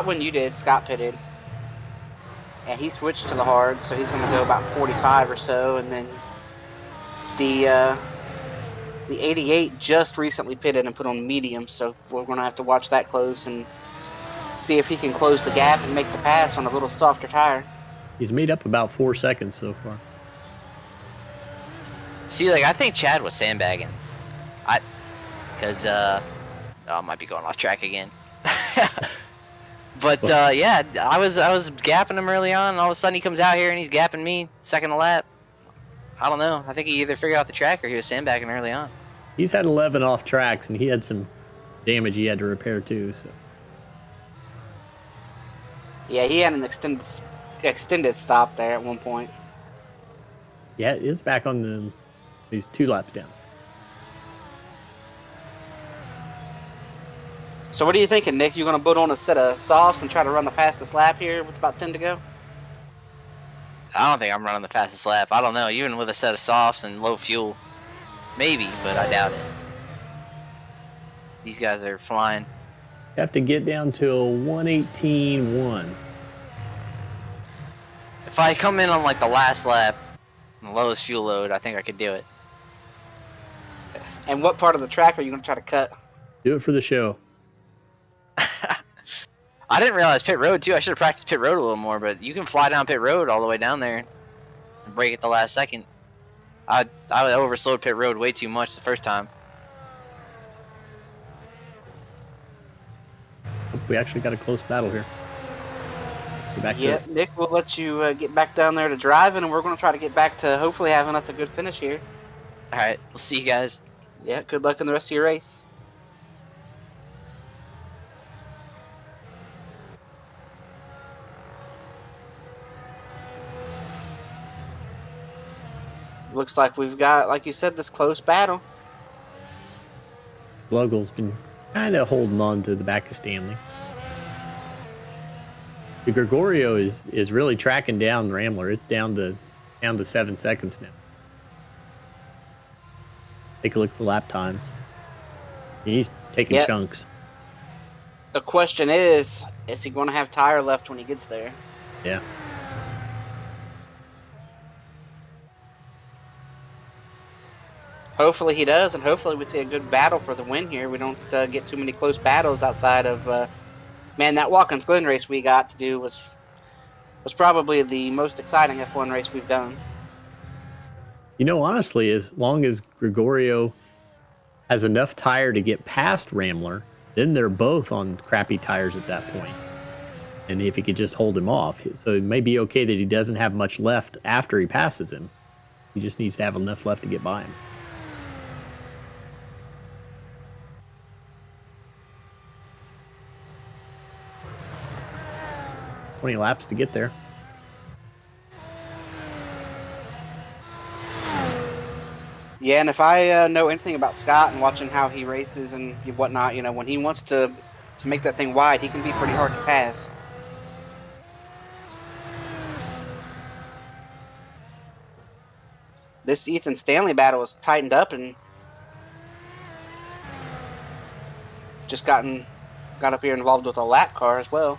when you did. Scott pitted. And he switched to the hard, so he's going to go about 45 or so. And then the 88 just recently pitted and put on medium, so we're going to have to watch that close and see if he can close the gap and make the pass on a little softer tire. He's made up about 4 seconds so far. See, like, I think Chad was sandbagging. Because, I might be going off track again. But, yeah, I was gapping him early on, and all of a sudden he comes out here and he's gapping me second lap. I don't know. I think he either figured out the track or he was sandbagging early on. He's had 11 off tracks, and he had some damage he had to repair too. So Yeah, he had an extended stop there at one point. yeah, it's back on the. He's 2 laps down. So what are you thinking, Nick? You going to put on a set of softs and try to run the fastest lap here with about 10 to go? I don't think I'm running the fastest lap. I don't know. Even with a set of softs and low fuel. Maybe, but I doubt it. These guys are flying. You have to get down to a 1:18.1. If I come in on like the last lap, the lowest fuel load, I think I could do it. And what part of the track are you going to try to cut? Do it for the show. I didn't realize pit road too. I should have practiced pit road a little more, but you can fly down pit road all the way down there and break at the last second. I overslowed pit road way too much the first time. We actually got a close battle here. Get back to Yeah, it. Nick, we'll let you get back down there to driving, and we're going to try to get back to hopefully having us a good finish here. All right, we'll see you guys. Yeah, good luck in the rest of your race. Looks like we've got, like you said, this close battle. Luggle's been kind of holding on to the back of Stanley. The Gregorio is really tracking down Rambler. It's down to 7 seconds now. Take a look at the lap times. He's taking Yep. chunks. The question is he going to have tire left when he gets there? Yeah. Hopefully he does, and hopefully we see a good battle for the win here. We don't get too many close battles outside of... man, that Watkins Glen race we got to do was probably the most exciting F1 race we've done. You know, honestly, as long as Gregorio has enough tire to get past Rambler, then they're both on crappy tires at that point. And if he could just hold him off. So it may be okay that he doesn't have much left after he passes him. He just needs to have enough left to get by him. $20 laps to get there. Yeah, and if I know anything about Scott and watching how he races and whatnot, you know, when he wants to make that thing wide, he can be pretty hard to pass. This Ethan Stanley battle was tightened up and just got up here involved with a lap car as well.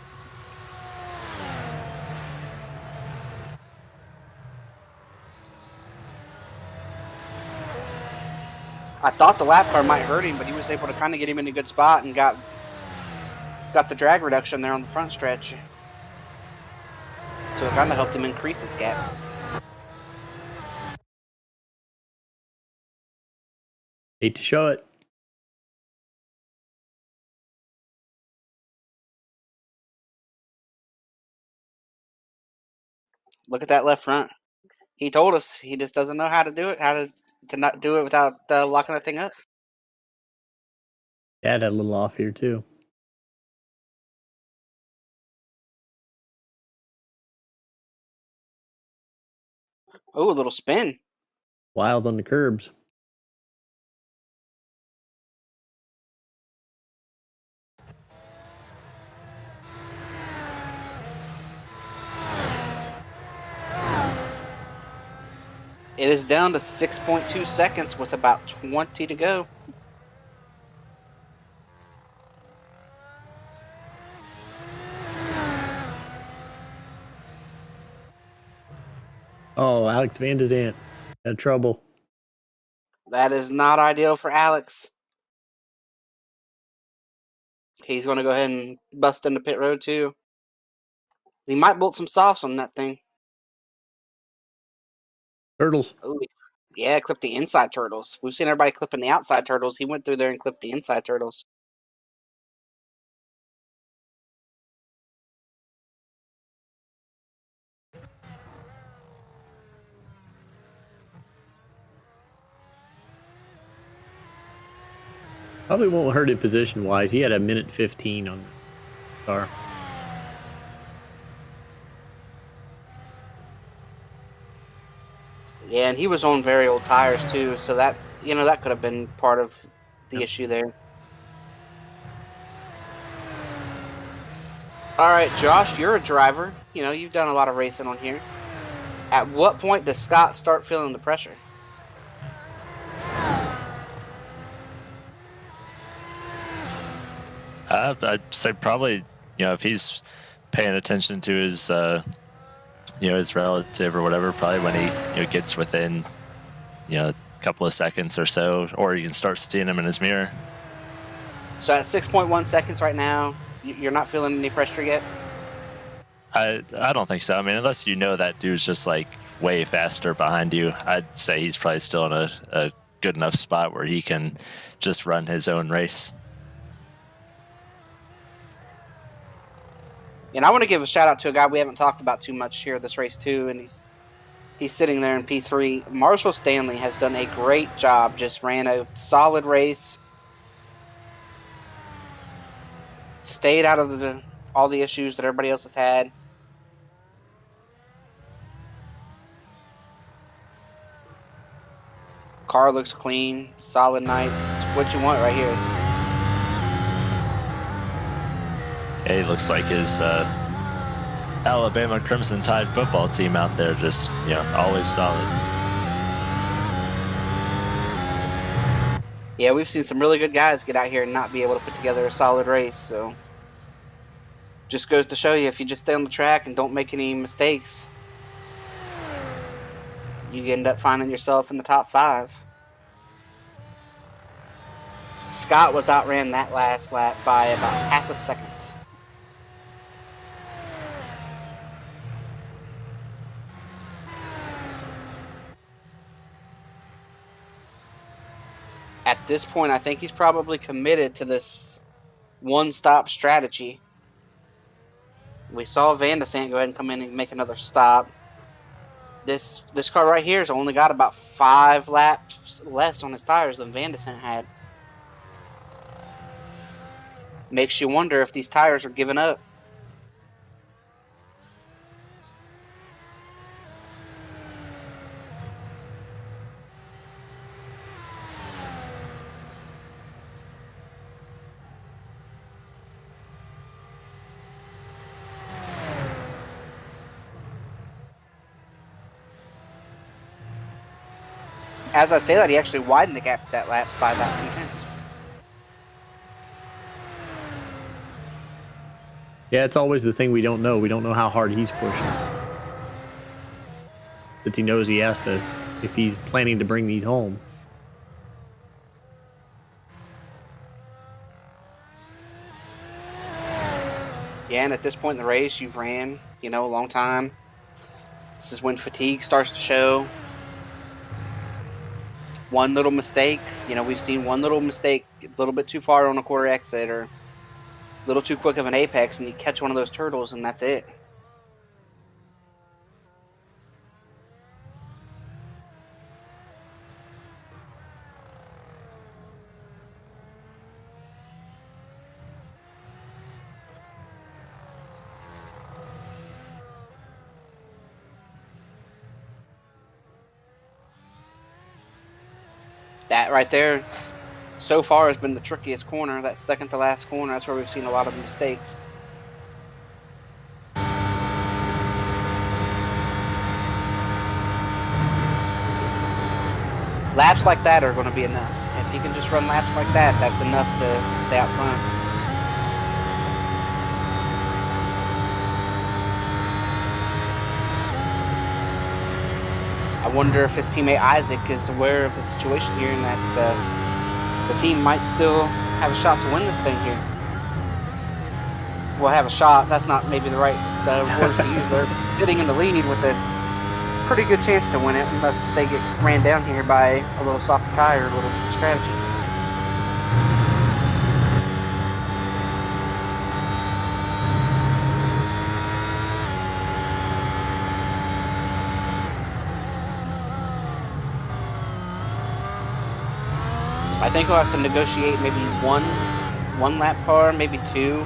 I thought the lap car might hurt him, but he was able to kind of get him in a good spot and got the drag reduction there on the front stretch. So it kind of helped him increase his gap. Hate to show it. Look at that left front. He told us he just doesn't know how to do it, to not do it without locking that thing up. Dad had a little off here too. Oh, a little spin. Wild on the curbs. It is down to 6.2 seconds with about 20 to go. Oh, Alex Van de Zandt had trouble. That is not ideal for Alex. He's going to go ahead and bust into pit road too. He might bolt some softs on that thing. Turtles. Ooh, yeah, clip the inside turtles. We've seen everybody clipping the outside turtles. He went through there and clipped the inside turtles. Probably won't hurt it position wise. He had a minute 15 on the car. Yeah, and he was on very old tires too, so that that could have been part of the issue there. All right, Josh, you're a driver. You've done a lot of racing on here. At what point does Scott start feeling the pressure? I'd say probably, if he's paying attention to his, his relative or whatever, probably when he gets within, a couple of seconds or so, or you can start seeing him in his mirror. So at 6.1 seconds right now, you're not feeling any pressure yet? I don't think so. I mean, unless that dude's just like way faster behind you, I'd say he's probably still in a good enough spot where he can just run his own race. And I want to give a shout out to a guy we haven't talked about too much here this race too, and he's sitting there in P3. Marshall Stanley has done a great job. Just ran a solid race. Stayed out of all the issues that everybody else has had. Car looks clean, solid, nice. It's what you want right here. Yeah, he looks like his Alabama Crimson Tide football team out there, just always solid. Yeah, we've seen some really good guys get out here and not be able to put together a solid race. So just goes to show you, if you just stay on the track and don't make any mistakes, you end up finding yourself in the top 5. Scott was outran that last lap by about half a second. At this point, I think he's probably committed to this one-stop strategy. We saw Van de Zandt go ahead and come in and make another stop. This car right here has only got about 5 laps less on his tires than Van de Zandt had. Makes you wonder if these tires are giving up. As I say that, he actually widened the gap that lap by about 2 tenths. Yeah, it's always the thing we don't know. We don't know how hard he's pushing. But he knows he has to, if he's planning to bring these home. Yeah, and at this point in the race, you've ran, a long time. This is when fatigue starts to show. One little mistake, we've seen one little mistake, a little bit too far on a quarter exit or a little too quick of an apex, and you catch one of those turtles, and that's it. That right there, so far, has been the trickiest corner. That second to last corner, that's where we've seen a lot of the mistakes. Laps like that are going to be enough. If he can just run laps like that, that's enough to stay out front. I wonder if his teammate Isaac is aware of the situation here and that the team might still have a shot to win this thing here. Well, have a shot. That's not maybe the right words to use. They're sitting in the lead with a pretty good chance to win it unless they get ran down here by a little softer tire, a little strategy. I think we'll have to negotiate maybe one lap car, maybe two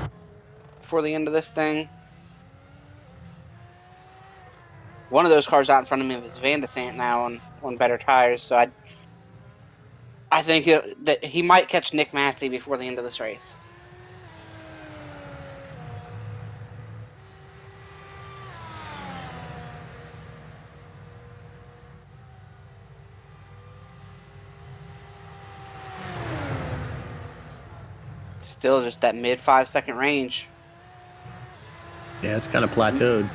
before the end of this thing. One of those cars out in front of me is Van de Sant now on better tires, so I think that he might catch Nick Masse before the end of this race. Still just that mid 5-second range. Yeah, it's kind of plateaued.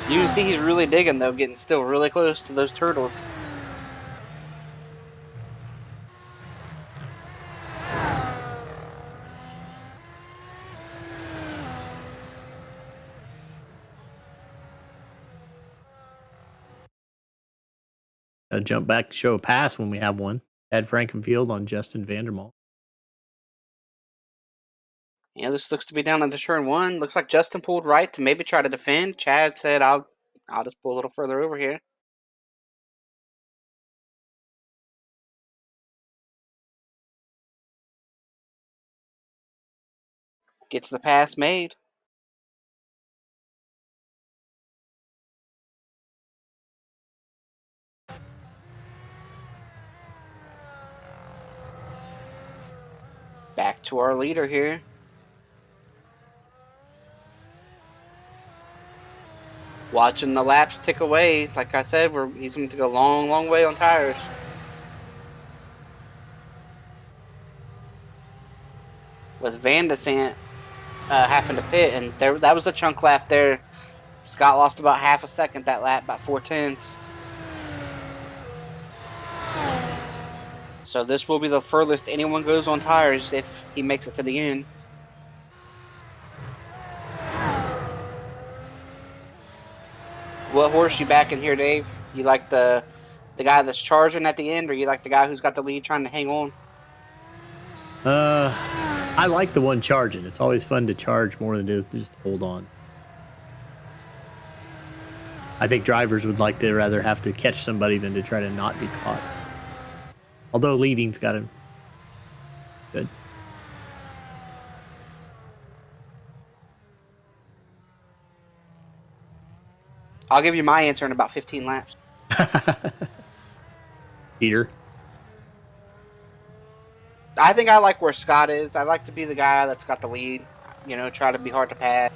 You can see he's really digging, though, getting still really close to those turtles. Gotta jump back to show a pass when we have one. Ed Frankenfield on Justin Vandermall. Yeah, this looks to be down into turn one. Looks like Justin pulled right to maybe try to defend. Chad said, I'll just pull a little further over here. Gets the pass made. Back to our leader here. Watching the laps tick away. Like I said, he's going to go a long, long way on tires. With Van de Sant having to pit, and that was a chunk lap there. Scott lost about half a second that lap, about 4/10. So this will be the furthest anyone goes on tires if he makes it to the end. What horse you backing here, Dave? You like the guy that's charging at the end, or you like the guy who's got the lead trying to hang on? I like the one charging. It's always fun to charge more than it is to just hold on. I think drivers would like to rather have to catch somebody than to try to not be caught. Although leading's got him good. I'll give you my answer in about 15 laps. Peter. I think I like where Scott is. I like to be the guy that's got the lead. You know, try to be hard to pass.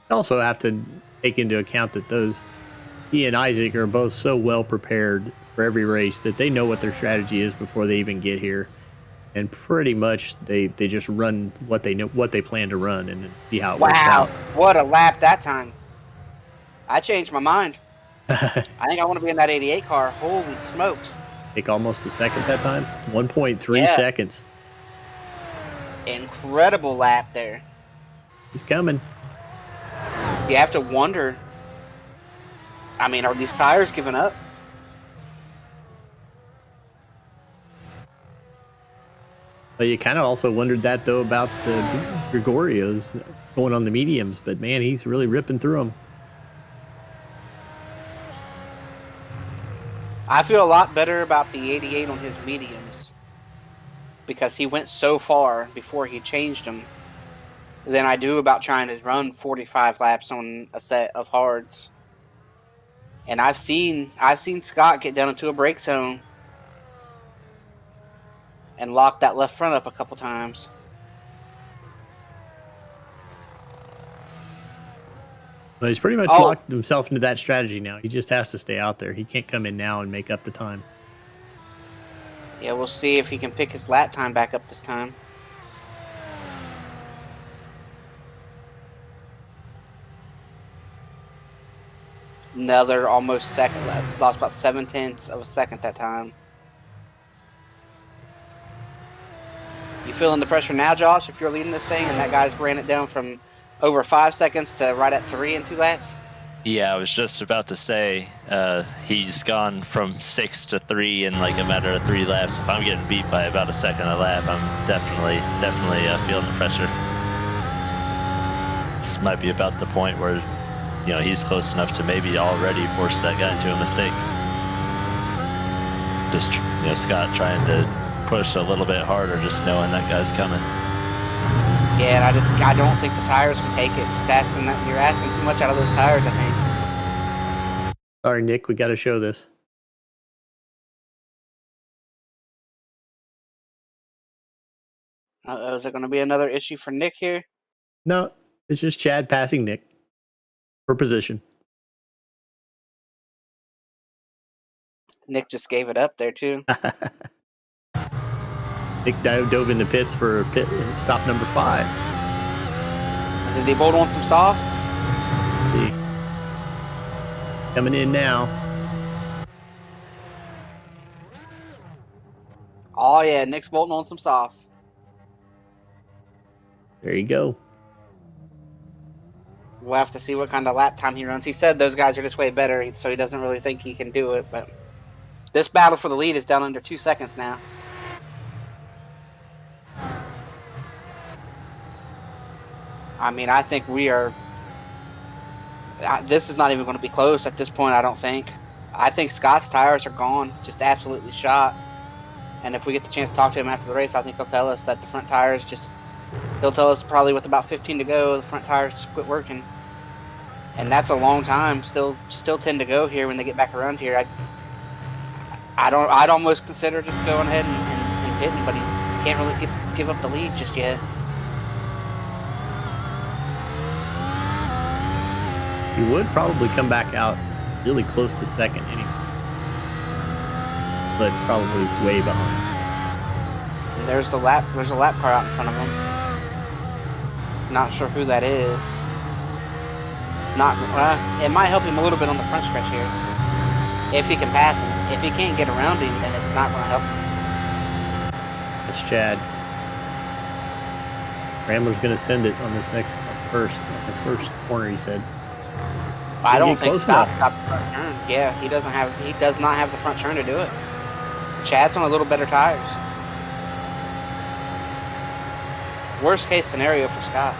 You also have to take into account that he and Isaac are both so well prepared for every race that they know what their strategy is before they even get here. And pretty much they just run what they know, what they plan to run, and then see how it works out. Wow, what a lap that time. I changed my mind. I think I want to be in that 88 car. Holy smokes. Take almost a second that time. 1.3 seconds. Incredible lap there. He's coming. You have to wonder, I mean, are these tires giving up? But you kind of also wondered that, though, about the Gregorios going on the mediums. But, man, he's really ripping through them. I feel a lot better about the 88 on his mediums because he went so far before he changed them than I do about trying to run 45 laps on a set of hards. And I've seen Scott get down into a brake zone and lock that left front up a couple times. Well, he's pretty much Oh. locked himself into that strategy now. He just has to stay out there. He can't come in now and make up the time. Yeah, we'll see if he can pick his lap time back up this time. Another almost second. Lost about 7/10 of a second that time. You feeling the pressure now, Josh, if you're leading this thing and that guy's ran it down from over 5 seconds to right at 3 in 2 laps? Yeah, I was just about to say he's gone from 6 to 3 in like a matter of 3 laps. If I'm getting beat by about a second a lap, I'm definitely feeling the pressure. This might be about the point where, you know, he's close enough to maybe already force that guy into a mistake. Just, you know, Scott trying to push a little bit harder, just knowing that guy's coming. Yeah, and I don't think the tires can take it. You're asking too much out of those tires, I think. Sorry, Nick, we got to show this. Is it going to be another issue for Nick here? No, it's just Chad passing Nick for position. Nick just gave it up there, too. Nick dove into pits for stop number 5. Did he bolt on some softs? See. Coming in now. Oh, yeah, Nick's bolting on some softs. There you go. We'll have to see what kind of lap time he runs. He said those guys are just way better, so he doesn't really think he can do it. But this battle for the lead is down under 2 seconds now. I mean, I think we are... This is not even going to be close at this point, I don't think. I think Scott's tires are gone, just absolutely shot. And if we get the chance to talk to him after the race, I think he'll tell us that the front tires just... He'll tell us probably with about 15 to go, the front tires just quit working. And that's a long time. Still 10 to go here when they get back around here. I'd almost consider just going ahead and hitting, but he can't really give up the lead just yet. He would probably come back out really close to second anyway. But probably way behind. And there's a lap car out in front of him. Not sure who that is. It's not. It might help him a little bit on the front stretch here, if he can pass him. If he can't get around him, then it's not going to help him. That's Chad. Rambler's going to send it on this next first corner. He said. I don't get think close Scott enough. got the front turn. Yeah, he does not have the front turn to do it. Chad's on a little better tires. Worst case scenario for Scott.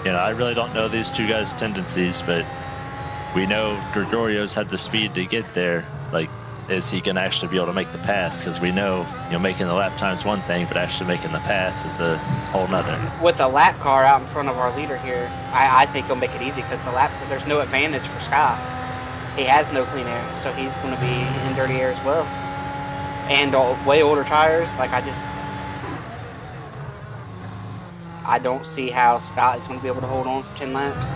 You know, I really don't know these two guys' tendencies, but we know Gregorio's had the speed to get there. Like, is he going to actually be able to make the pass? Because we know, you know, making the lap time is one thing, but actually making the pass is a whole nother. With the lap car out in front of our leader here, I think he'll make it easy because there's no advantage for Scott. He has no clean air, so he's going to be in dirty air as well. And way older tires, like I don't see how Scott is going to be able to hold on for 10 laps.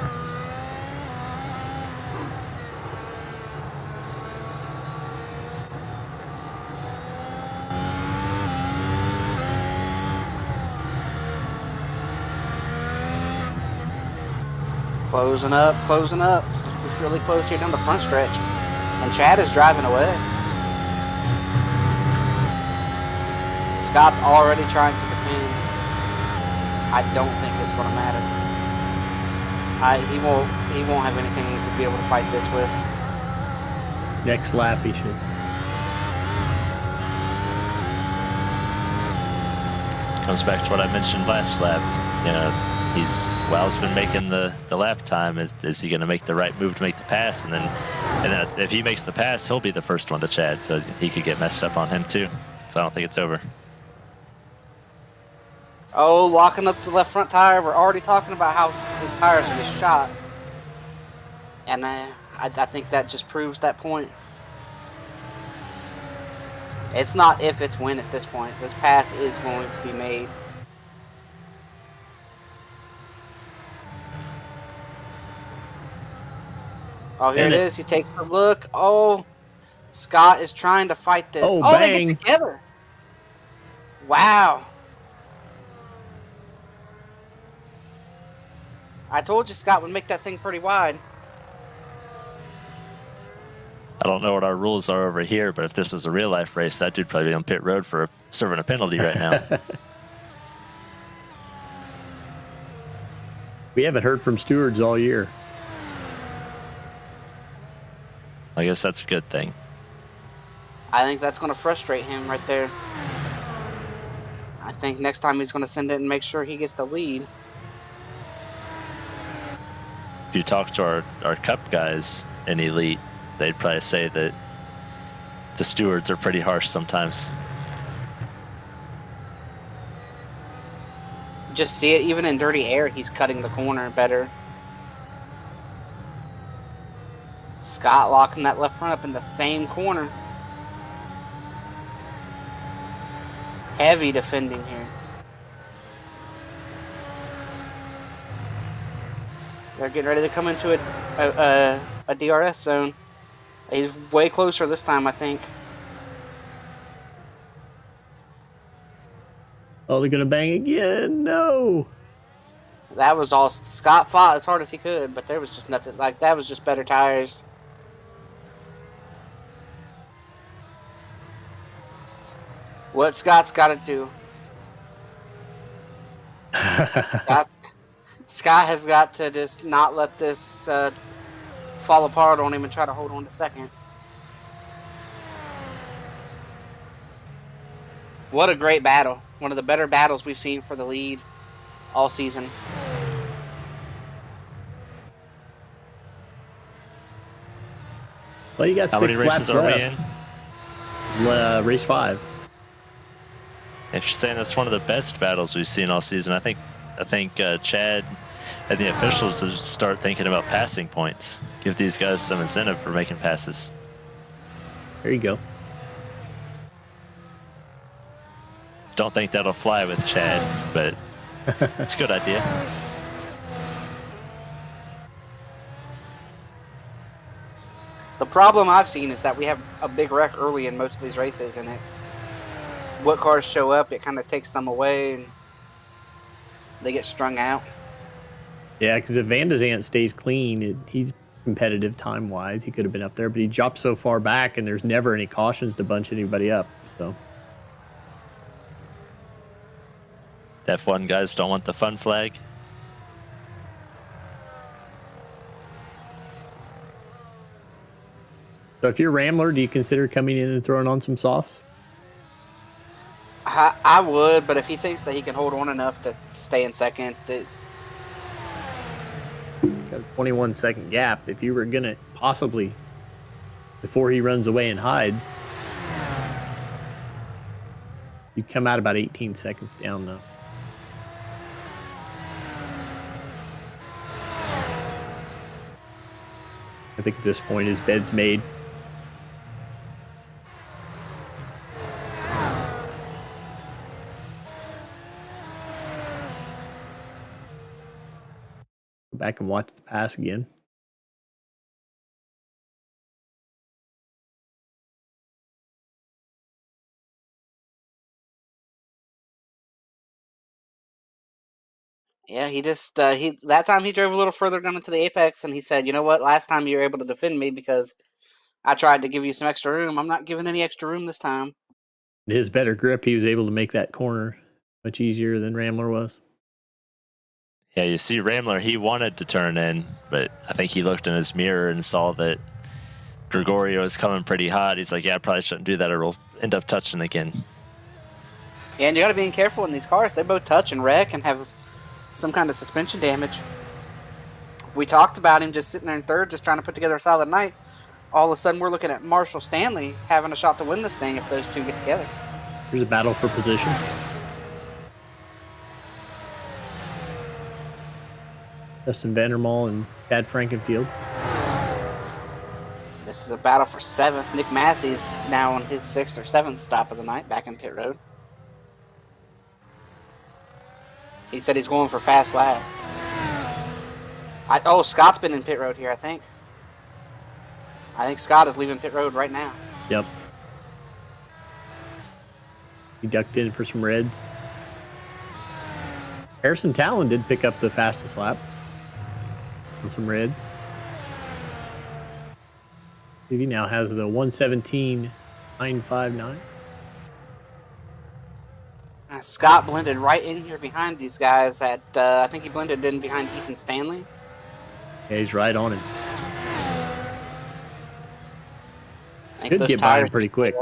Closing up. We're really close here down the front stretch. And Chad is driving away. Scott's already trying to defend. I don't think it's going to matter. He won't have anything to be able to fight this with. Next lap, he should. Comes back to what I mentioned last lap. You know, Wow's been making the lap time. Is he going to make the right move to make the pass? And then if he makes the pass, he'll be the first one to Chad. So he could get messed up on him too. So I don't think it's over. Oh, locking up the left front tire. We're already talking about how his tires are just shot. And I think that just proves that point. It's not if, it's when at this point. This pass is going to be made. Oh, here it is. He takes a look. Oh, Scott is trying to fight this. Oh, they bang. get together. Wow. I told you Scott would make that thing pretty wide. I don't know what our rules are over here, but if this was a real life race, that dude probably be on pit road for serving a penalty right now. We haven't heard from stewards all year. I guess that's a good thing. I think that's going to frustrate him right there. I think next time he's going to send it and make sure he gets the lead. If you talk to our cup guys in Elite, they'd probably say that the stewards are pretty harsh sometimes. Just see it, even in dirty air, he's cutting the corner better. Scott locking that left front up in the same corner. Heavy defending here. They're getting ready to come into a DRS zone. He's way closer this time, I think. Oh, they're going to bang again? No. That was all. Scott fought as hard as he could, but there was just nothing. Like, that was just better tires. What Scott's got to do. Scott has got to just not let this fall apart on him and try to hold on to second. What a great battle. One of the better battles we've seen for the lead all season. Well, you got How 6 many races laps are left. we in? Race 5. If you're saying that's one of the best battles we've seen all season, I think Chad and the officials should start thinking about passing points. Give these guys some incentive for making passes. There you go. Don't think that'll fly with Chad, but it's a good idea. The problem I've seen is that we have a big wreck early in most of these races, and what cars show up, it kind of takes them away, and they get strung out. Yeah, because if Van de Zandt stays clean, he's competitive time-wise. He could have been up there, but he dropped so far back, and there's never any cautions to bunch anybody up. So F1 guys don't want the fun flag. So if you're Rambler, do you consider coming in and throwing on some softs? I would, but if he thinks that he can hold on enough to stay in second, Got a 21-second gap. If you were going to possibly, before he runs away and hides, you come out about 18 seconds down, though. I think at this point his bed's made. Go back and watch the pass again. yeah, he just that time he drove a little further down into the apex, and he said, "You know what? Last time you were able to defend me because I tried to give you some extra room. I'm not giving any extra room this time." His better grip, he was able to make that corner much easier than Rambler was. Yeah, you see Rambler, he wanted to turn in, but I think he looked in his mirror and saw that Gregorio was coming pretty hot. He's like, yeah, I probably shouldn't do that or we'll end up touching again. Yeah, and you got to be careful in these cars. They both touch and wreck and have some kind of suspension damage. We talked about him just sitting there in third, just trying to put together a solid night. All of a sudden, we're looking at Marshall Stanley having a shot to win this thing if those two get together. Here's a battle for position. Justin Vandermaal and Chad Frankenfield. This is a battle for 7th. Nick Massey's now on his 6th or 7th stop of the night back in pit road. He said he's going for fast lap. Scott's been in pit road here, I think. I think Scott is leaving pit road right now. Yep. He ducked in for some reds. Harrison Talon did pick up the fastest lap on some reds. He now has the 1:17.959. Scott blended right in here behind these guys. I think he blended in behind Ethan Stanley. Yeah, he's right on him. I think Could those get by him tires pretty quick.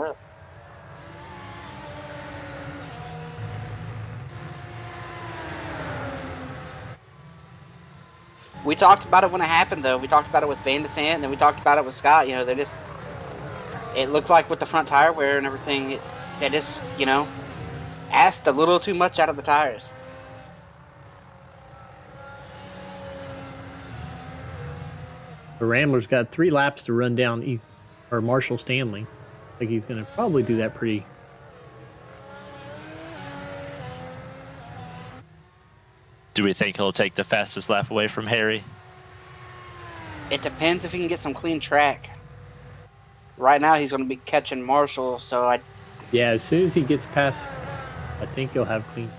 We talked about it when it happened, though. We talked about it with Van de Sant, and then we talked about it with Scott. You know, it looked like with the front tire wear and everything, they just, asked a little too much out of the tires. The Rambler's got 3 laps to run down Marshall Stanley. I think he's going to probably do that pretty. Do we think he'll take the fastest lap away from Harry? It depends if he can get some clean track. Right now, he's going to be catching Marshall, Yeah, as soon as he gets past, I think he'll have clean.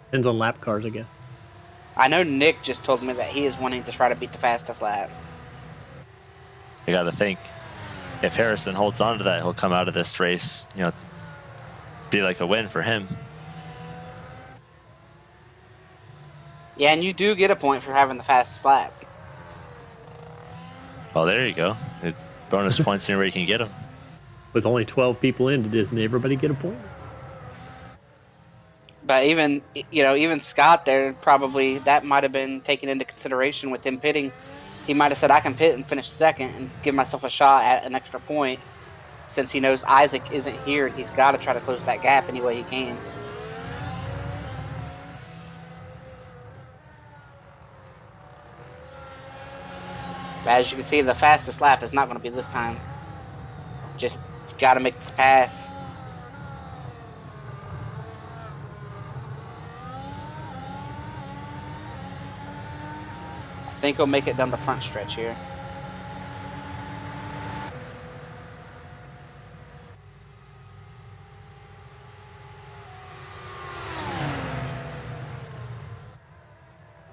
Depends on lap cars, I guess. I know Nick just told me that he is wanting to try to beat the fastest lap. You got to think, if Harrison holds on to that, he'll come out of this race, it'd be like a win for him. Yeah, and you do get a point for having the fastest lap. Well, there you go. Bonus points anywhere you can get them. With only 12 people in, doesn't everybody get a point? But even Scott there, probably that might have been taken into consideration with him pitting. He might have said, I can pit and finish second and give myself a shot at an extra point, since he knows Isaac isn't here and he's got to try to close that gap any way he can. But as you can see, the fastest lap is not going to be this time. Just got to make this pass. I think he'll make it down the front stretch here.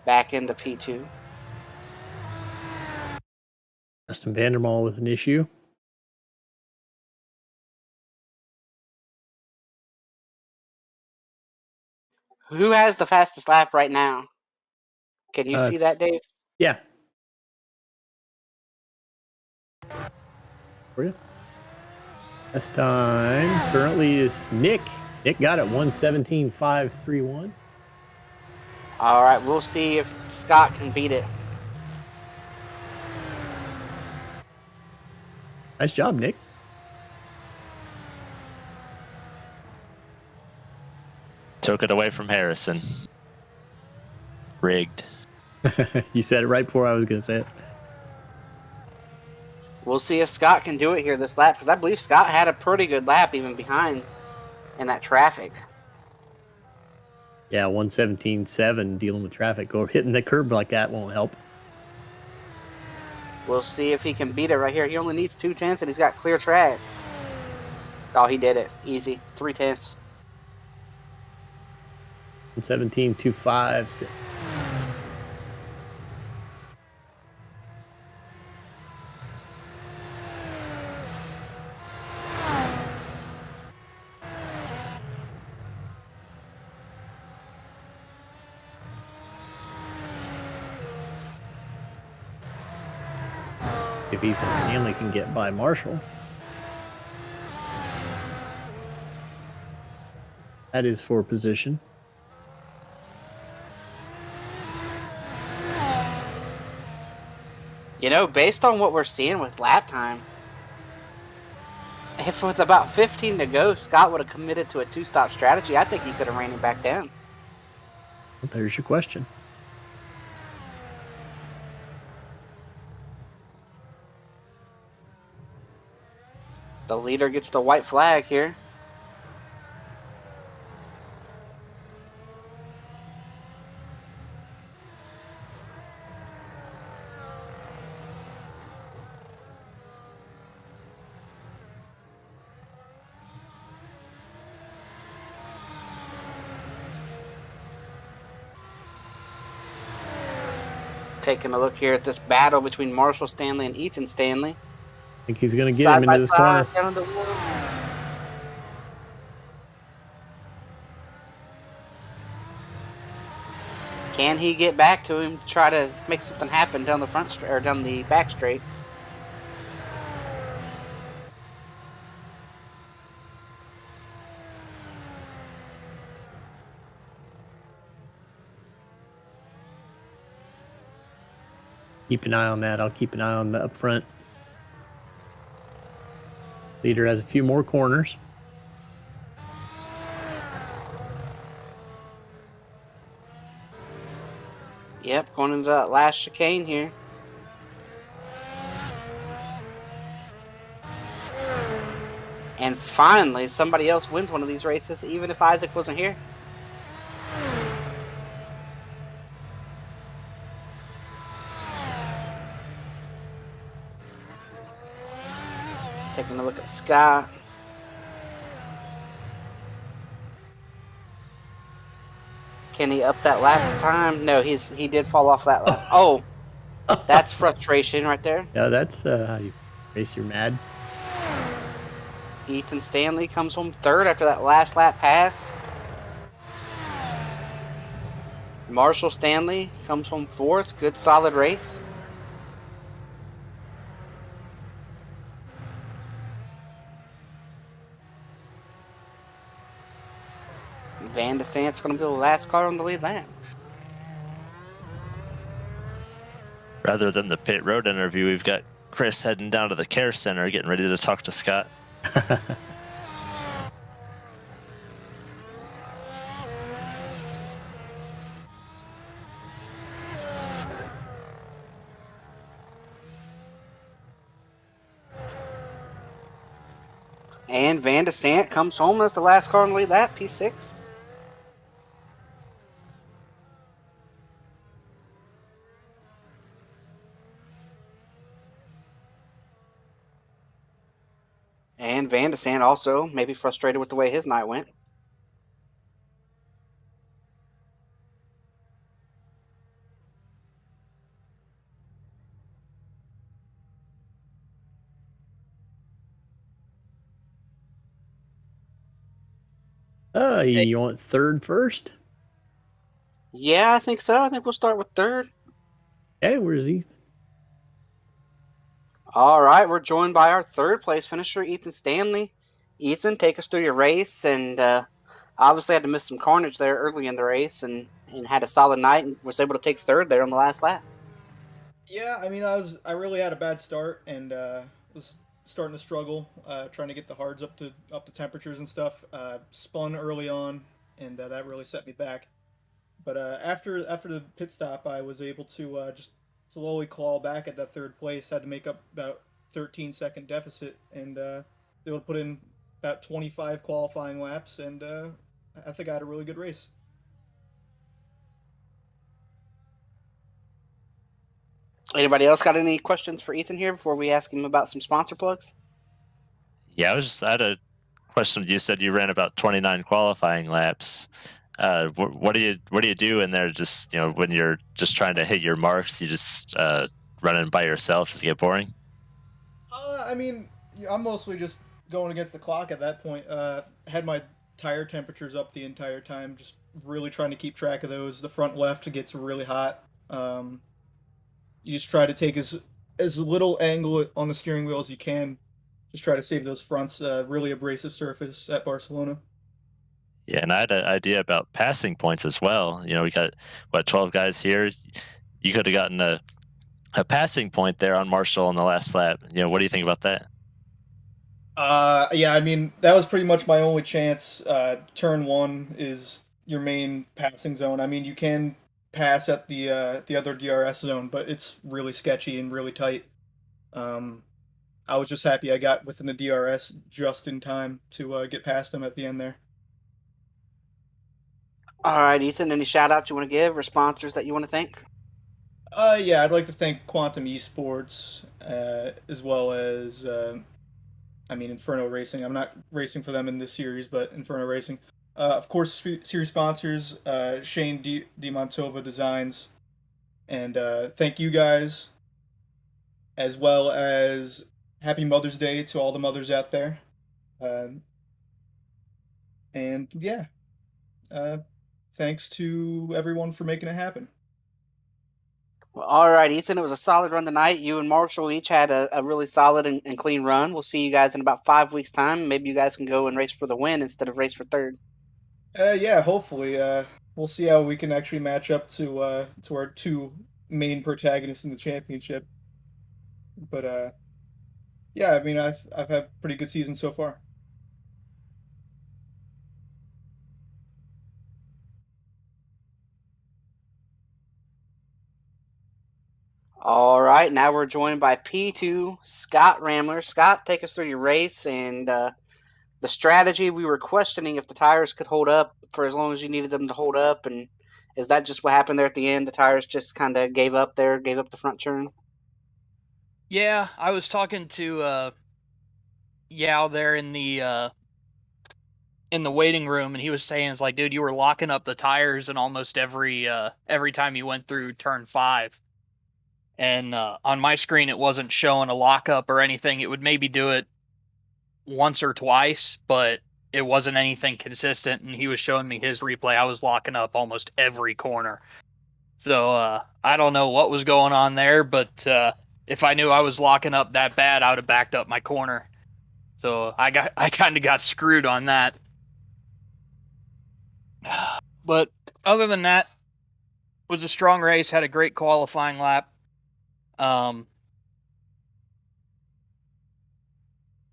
Back into P2. Justin Vandermaal with an issue. Who has the fastest lap right now? Can you see that, Dave? Yeah. For you. This time currently is Nick. Nick got it 1:17.531. All right, we'll see if Scott can beat it. Nice job, Nick. Took it away from Harrison. Rigged. You said it right before I was going to say it. We'll see if Scott can do it here this lap, because I believe Scott had a pretty good lap even behind in that traffic. Yeah, 1:17.7 dealing with traffic. Or hitting the curb like that won't help. We'll see if he can beat it right here. He only needs 2/10 and he's got clear track. Oh, he did it. Easy. 3/10. 1:17.256. If Ethan Stanley can get by Marshall. That is for position. Based on what we're seeing with lap time, if it was about 15 to go, Scott would have committed to a 2-stop strategy. I think he could have ran him back down. Well, there's your question. The leader gets the white flag here. Taking a look here at this battle between Marshall Stanley and Ethan Stanley. I think he's going to get Side him by into this side, corner. down the wall. Can he get back to him to try to make something happen down the front or down the back straight? Keep an eye on that. I'll keep an eye on the up front. Leader has a few more corners. Yep, going into that last chicane here. And finally, somebody else wins one of these races, even if Isaac wasn't here. Taking a look at Scott. Can he up that lap time? No, he did fall off that lap. Oh, that's frustration right there. Yeah, that's how you race your mad. Ethan Stanley comes home third after that last lap pass. Marshall Stanley comes home fourth. Good solid race. Van de Sant's going to be the last car on the lead lap. Rather than the pit road interview, we've got Chris heading down to the care center, getting ready to talk to Scott. And Van de Sant comes home as the last car on the lead lap, P6. And Van de Sant also maybe frustrated with the way his night went. You want third first? Yeah, I think so. I think we'll start with third. Hey, where's Ethan? All right, we're joined by our third place finisher, Ethan Stanley. Ethan, take us through your race, and obviously had to miss some carnage there early in the race, and had a solid night, and was able to take third there on the last lap. Yeah, I mean, I really had a bad start and was starting to struggle, trying to get the hards up to temperatures and stuff. Spun early on, and that really set me back. But after the pit stop, I was able to just slowly claw back at that third place. Had to make up about 13-second deficit, and able to put in about 25 qualifying laps, and I think I had a really good race. Anybody else got any questions for Ethan here before we ask him about some sponsor plugs? Yeah, I had a question. You said you ran about 29 qualifying laps. What do you do in there? Just when you're just trying to hit your marks, you just running by yourself. Does it get boring? I mean, I'm mostly just going against the clock at that point. Had my tire temperatures up the entire time, just really trying to keep track of those. The front left gets really hot. You just try to take as little angle on the steering wheel as you can. Just try to save those fronts. Really abrasive surface at Barcelona. Yeah, and I had an idea about passing points as well. We got 12 guys here. You could have gotten a passing point there on Marshall on the last lap. What do you think about that? Yeah, I mean, that was pretty much my only chance. Turn 1 is your main passing zone. I mean, you can pass at the other DRS zone, but it's really sketchy and really tight. I was just happy I got within the DRS just in time to get past him at the end there. All right, Ethan, any shout outs you want to give or sponsors that you want to thank? Yeah, I'd like to thank Quantum Esports, as well as, Inferno Racing. I'm not racing for them in this series, but Inferno Racing. Of course, series sponsors, Shane DiMantova Designs, and thank you guys, as well as Happy Mother's Day to all the mothers out there. And yeah, thanks to everyone for making it happen. Well, all right, Ethan, it was a solid run tonight. You and Marshall each had a really solid and clean run. We'll see you guys in about 5 weeks' time. Maybe you guys can go and race for the win instead of race for third. Yeah, hopefully. We'll see how we can actually match up to our two main protagonists in the championship. But yeah, I've had a pretty good season so far. All right, now we're joined by P2 Scott Ramler. Scott, take us through your race and the strategy. We were questioning if the tires could hold up for as long as you needed them to hold up, and is that just what happened there at the end? The tires just kind of gave up the front turn? Yeah, I was talking to Yao there in the waiting room, and he was saying, it's like, dude, you were locking up the tires in almost every time you went through turn 5. And on my screen, it wasn't showing a lockup or anything. It would maybe do it once or twice, but it wasn't anything consistent. And he was showing me his replay. I was locking up almost every corner. So I don't know what was going on there, but if I knew I was locking up that bad, I would have backed up my corner. So I kind of got screwed on that. But other than that, it was a strong race. Had a great qualifying lap.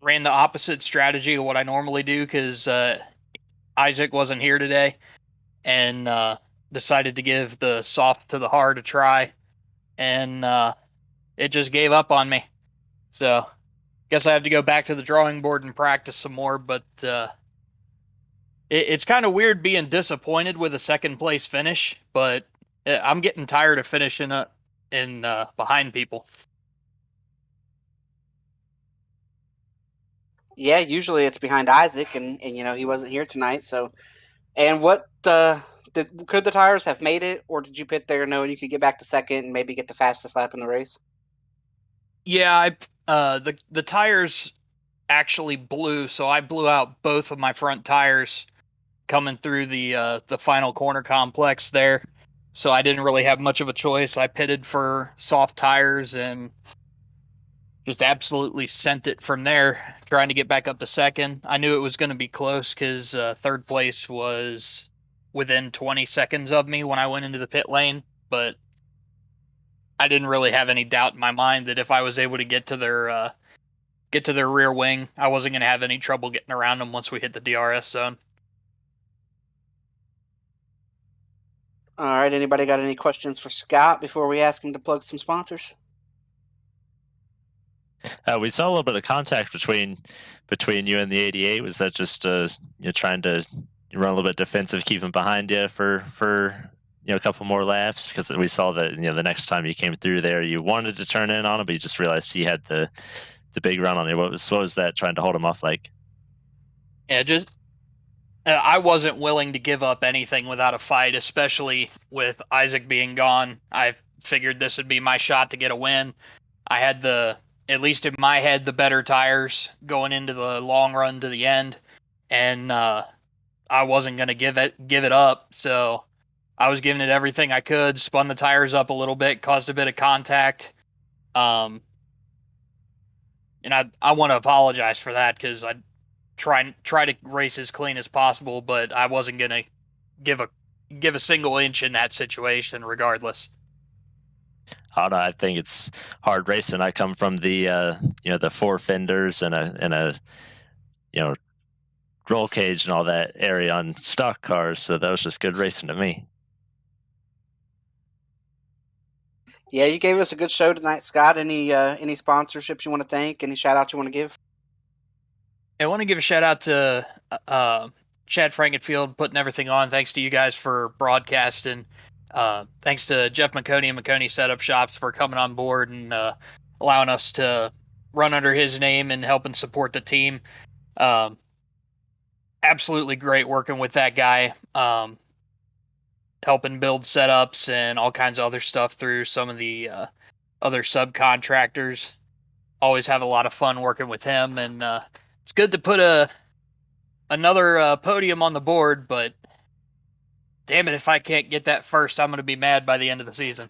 Ran the opposite strategy of what I normally do because Isaac wasn't here today, and decided to give the soft to the hard a try, and it just gave up on me. So guess I have to go back to the drawing board and practice some more, but it's kind of weird being disappointed with a second place finish, but I'm getting tired of finishing in behind people. Yeah, usually it's behind Isaac, and he wasn't here tonight. So, and what could the tires have made it, or did you pit there knowing you could get back to second and maybe get the fastest lap in the race? Yeah, the tires actually blew, so I blew out both of my front tires coming through the final corner complex there. So I didn't really have much of a choice. I pitted for soft tires and just absolutely sent it from there, trying to get back up to second. I knew it was going to be close because third place was within 20 seconds of me when I went into the pit lane, but I didn't really have any doubt in my mind that if I was able to get to their rear wing, I wasn't going to have any trouble getting around them once we hit the DRS zone. All right, anybody got any questions for Scott before we ask him to plug some sponsors? We saw a little bit of contact between you and the 88. Was that just trying to run a little bit defensive, keep him behind you for a couple more laps? Because we saw that the next time you came through there, you wanted to turn in on him, but you just realized he had the big run on you. What was that trying to hold him off like? Yeah, just I wasn't willing to give up anything without a fight, especially with Isaac being gone. I figured this would be my shot to get a win. I had at least in my head, the better tires going into the long run to the end, and I wasn't going to give it up. So I was giving it everything I could, spun the tires up a little bit, caused a bit of contact. And I want to apologize for that because I try to race as clean as possible, but I wasn't going to give a single inch in that situation regardless. I don't know. I think it's hard racing. I come from the the four fenders and a roll cage and all that area on stock cars, so that was just good racing to me. Yeah, you gave us a good show tonight, Scott. Any sponsorships you want to thank? Any shout outs you want to give? I want to give a shout out to Chad Frankenfield putting everything on. Thanks to you guys for broadcasting. Thanks to Jeff McConey and McConey Setup Shops for coming on board and allowing us to run under his name and helping support the team. Absolutely great working with that guy. Helping build setups and all kinds of other stuff through some of the other subcontractors. Always have a lot of fun working with him, and it's good to put another podium on the board, but damn it, if I can't get that first, I'm going to be mad by the end of the season.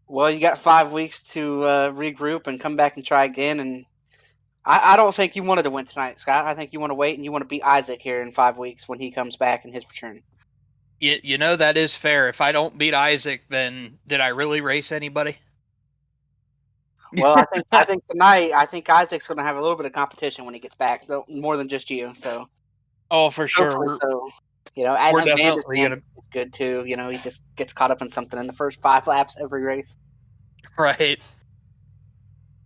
Well, you got 5 weeks to regroup and come back and try again. And I don't think you wanted to win tonight, Scott. I think you want to wait and you want to beat Isaac here in 5 weeks when he comes back in his return. You know, that is fair. If I don't beat Isaac, then did I really race anybody? Well, I think tonight, I think Isaac's going to have a little bit of competition when he gets back, more than just you. So Oh, for sure. hopefully, and we're Amanda's definitely game gonna is good too. He just gets caught up in something in the first 5 laps every race. right.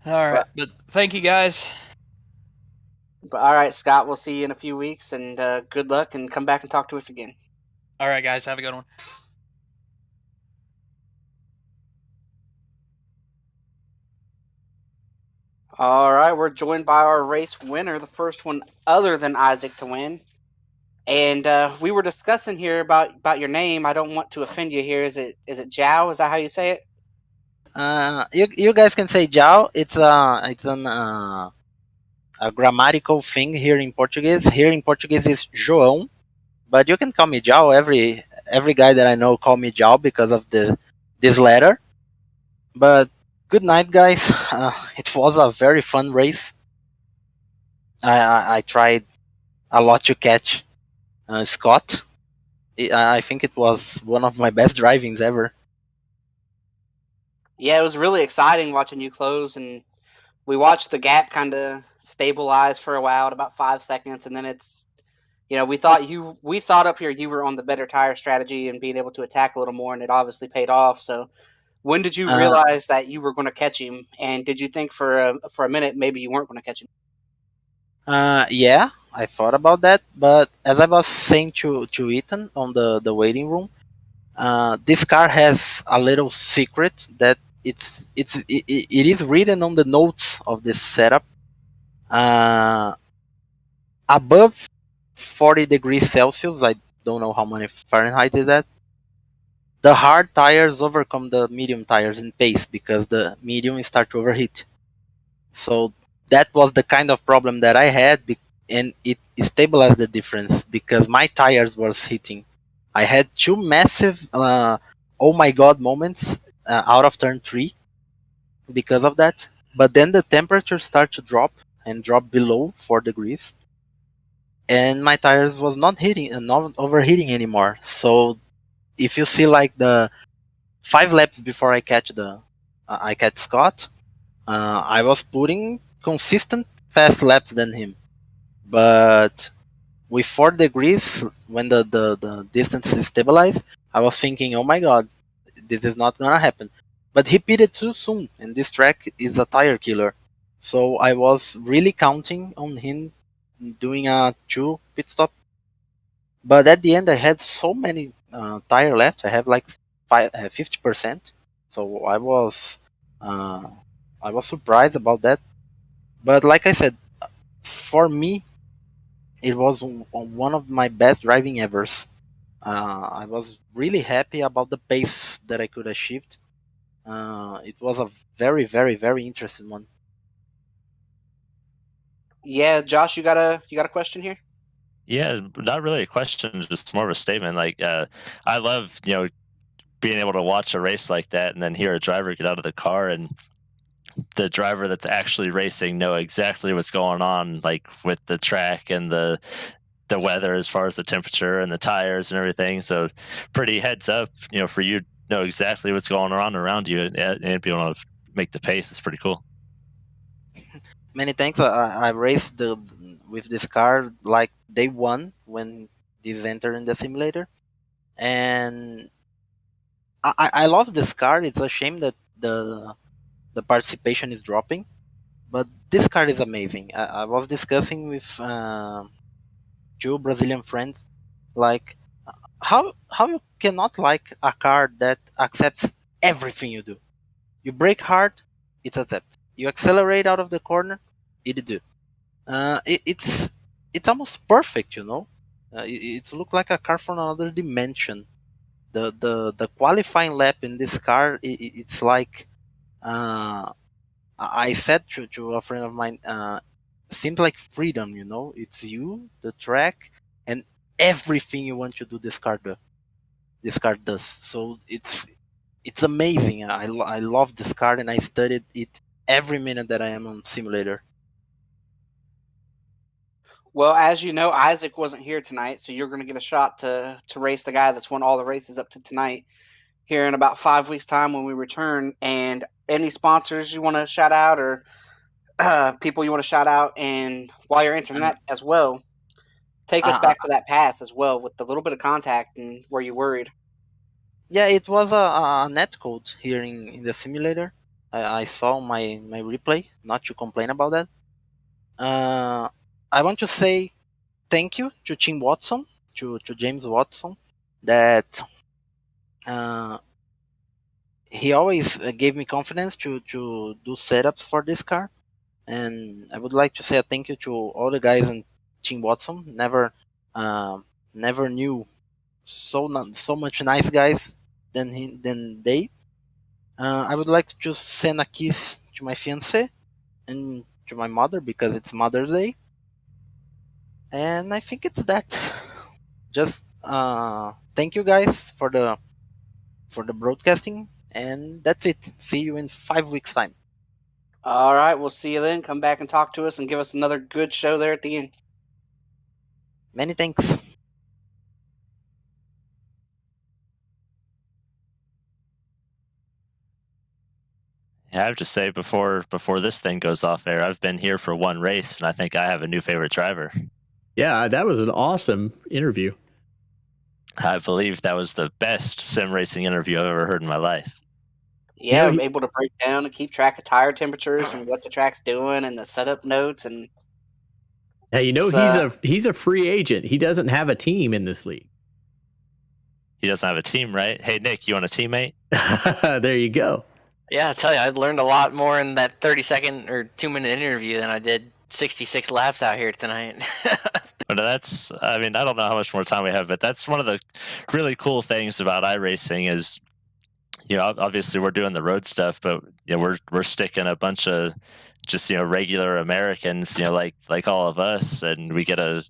All right, but thank you guys. But all right, Scott, we'll see you in a few weeks, and good luck, and come back and talk to us again. All right, guys, have a good one. All right, we're joined by our race winner, the first one other than Isaac to win. And we were discussing here about your name. I don't want to offend you here. Is it Zhao? Is that how you say it? You guys can say Jao. It's a grammatical thing here in Portuguese. Here in Portuguese is João, but you can call me Jao. Every guy that I know call me Jao because of this letter. But good night, guys. It was a very fun race. I tried a lot to catch Scott. I think it was one of my best drivings ever. Yeah, it was really exciting watching you close, and we watched the gap kind of stabilize for a while at about 5 seconds, and then it's, we thought up here you were on the better tire strategy and being able to attack a little more, and it obviously paid off. So, when did you realize that you were going to catch him, and did you think for a minute maybe you weren't going to catch him? Yeah, I thought about that, but as I was saying to Ethan on the waiting room, this car has a little secret that it is written on the notes of this setup. Above 40 degrees Celsius, I don't know how many Fahrenheit is that, the hard tires overcome the medium tires in pace because the medium start to overheat. So that was the kind of problem that I had, and it stabilized the difference because my tires was hitting. I had 2 massive oh my god moments out of turn 3 because of that. But then the temperature started to drop and drop below 4 degrees, and my tires was not overheating anymore. So if you see like the 5 laps before I catch Scott, I was putting consistent fast laps than him. But with 4 degrees, when the distance is stabilized, I was thinking, oh my god, this is not gonna happen. But he pitted too soon, and this track is a tire killer. So I was really counting on him doing a 2 pit stop. But at the end, I had so many tire left. I have like 50%. So I was surprised about that. But like I said, for me, it was one of my best driving evers. I was really happy about the pace that I could achieve. It was a very, very, very interesting one. Yeah, Josh, you got a question here? Yeah, not really a question, just more of a statement. Like, I love, being able to watch a race like that and then hear a driver get out of the car and the driver that's actually racing know exactly what's going on, like with the track and the weather as far as the temperature and the tires and everything. So pretty heads up, for you to know exactly what's going on around you and be able to make the pace. It's pretty cool. Many thanks. I raced with this car like day 1 when this entered in the simulator, and I love this car. It's a shame that the participation is dropping, but this car is amazing. I was discussing with two Brazilian friends, like how you cannot like a car that accepts everything you do. You brake hard, it accepts. You accelerate out of the corner, it do. It's almost perfect, you know. It looks like a car from another dimension. The qualifying lap in this car, it's like I said to a friend of mine, seems like freedom, you know. It's you, the track, and everything you want to do. This car does. So it's amazing. I love this car, and I studied it every minute that I am on simulator. Well, as you know, Isaac wasn't here tonight, so you're going to get a shot to race the guy that's won all the races up to tonight here in about 5 weeks' time when we return. And any sponsors you want to shout out or people you want to shout out, and while you're answering that as well, take us back to that pass as well with a little bit of contact and were you worried? Yeah, it was a net code here in the simulator. I saw my replay, not to complain about that. I want to say thank you to Tim Watson, to James Watson, that he always gave me confidence to do setups for this car. And I would like to say a thank you to all the guys in Team Watson. Never knew so much nice guys than they. I would like to just send a kiss to my fiancée and to my mother because it's Mother's Day. And I think it's that. Just thank you guys for the broadcasting, and that's it. See you in 5 weeks' time. All right, we'll see you then. Come back and talk to us and give us another good show there at the end. Many thanks. Yeah, I have to say before this thing goes off air, I've been here for one race, and I think I have a new favorite driver. Yeah, that was an awesome interview. I believe that was the best sim racing interview I've ever heard in my life. Yeah, I'm able to break down and keep track of tire temperatures and what the track's doing and the setup notes. And hey, you know, he's a free agent. He doesn't have a team in this league. He doesn't have a team, right? Hey, Nick, you want a teammate? There you go. Yeah, I tell you, I learned a lot more in that 30-second or 2-minute interview than I did 66 laps out here tonight. But I don't know how much more time we have, but that's one of the really cool things about iRacing is, you know, obviously we're doing the road stuff, but you know, we're sticking a bunch of just, you know, regular Americans, you know, like all of us, and we get a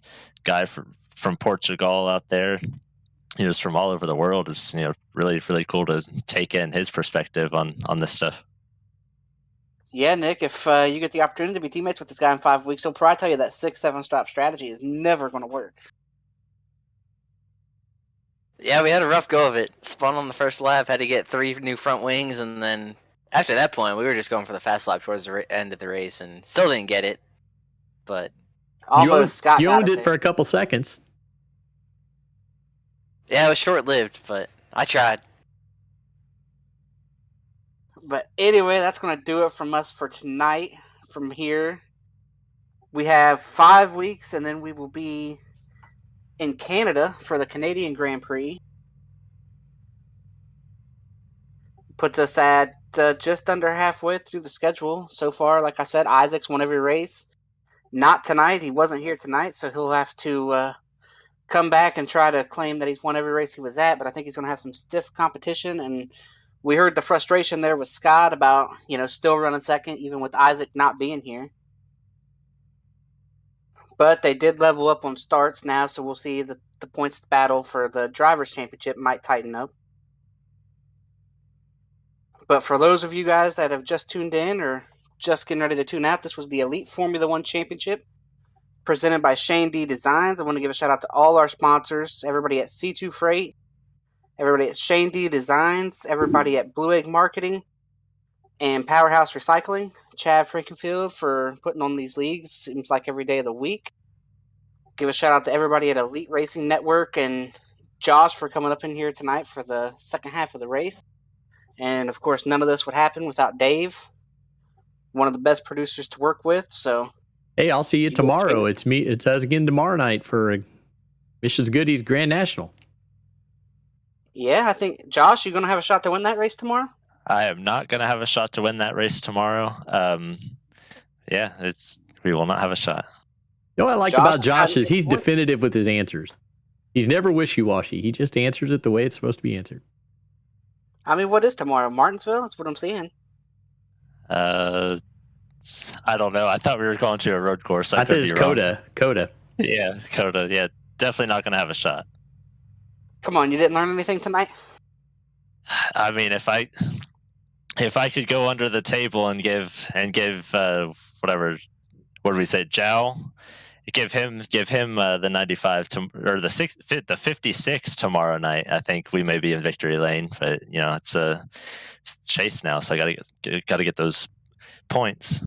guy from Portugal out there, you know, just from all over the world. Is, you know, really, really cool to take in his perspective on this stuff. yeah, Nick, if you get the opportunity to be teammates with this guy in 5 weeks, he'll probably tell you that 6-7 stop strategy is never going to work. Yeah, we had a rough go of it. Spun on the first lap, had to get 3 new front wings, and then after that point, we were just going for the fast lap towards the end of the race, and still didn't get it. But Almost Scott you got owned it there. for a couple seconds. yeah, it was short-lived, but I tried. But anyway, that's going to do it from us for tonight. From here, we have 5 weeks, and then we will be in Canada for the Canadian Grand Prix. Puts us at just under halfway through the schedule so far. Like I said, Isaac's won every race. Not tonight. He wasn't here tonight, so he'll have to come back and try to claim that he's won every race he was at. But I think he's going to have some stiff competition. And we heard the frustration there with Scott about, you know, still running second, even with Isaac not being here. But they did level up on starts now, so we'll see the points battle for the Drivers' Championship might tighten up. But for those of you guys that have just tuned in or just getting ready to tune out, this was the Elite Formula One Championship presented by Shane D Designs. I want to give a shout out to all our sponsors, everybody at C2 Freight, everybody at Shane D Designs, everybody at Blue Egg Marketing, and Powerhouse Recycling. Chad Frankenfield for putting on these leagues, seems like every day of the week. Give a shout out to everybody at Elite Racing Network and Josh for coming up in here tonight for the second half of the race. And, of course, none of this would happen without Dave, one of the best producers to work with. So, Hey, I'll see you tomorrow. It's me. It's us again tomorrow night for Missions Goodies Grand National. yeah, I think, Josh, you going to have a shot to win that race tomorrow? I am not going to have a shot to win that race tomorrow. Yeah, we will not have a shot. You know what I like Josh, about Josh how do is you he's support? definitive with his answers. He's never wishy-washy. He just answers it the way it's supposed to be answered. I mean, what is tomorrow? Martinsville? That's what I'm seeing. I don't know. I thought we were going to a road course. I could think it's be wrong. Coda. Yeah, Coda. Yeah, definitely not going to have a shot. Come on, you didn't learn anything tonight? I mean, if I could go under the table and give whatever, what did we say, Jow, give him the 95 or the 56 tomorrow night. I think we may be in victory lane, but it's chase now, so I gotta get those points.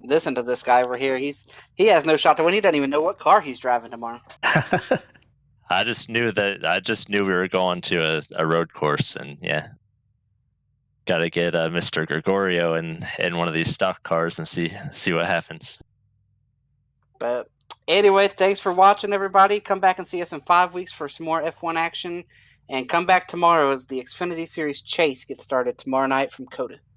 Listen to this guy over here. He has no shot to win. He doesn't even know what car he's driving tomorrow. I just knew we were going to a road course, and yeah, got to get Mr. Gregorio in one of these stock cars and see what happens. But anyway, thanks for watching, everybody. Come back and see us in 5 weeks for some more F1 action. And come back tomorrow as the Xfinity Series Chase gets started tomorrow night from Coda.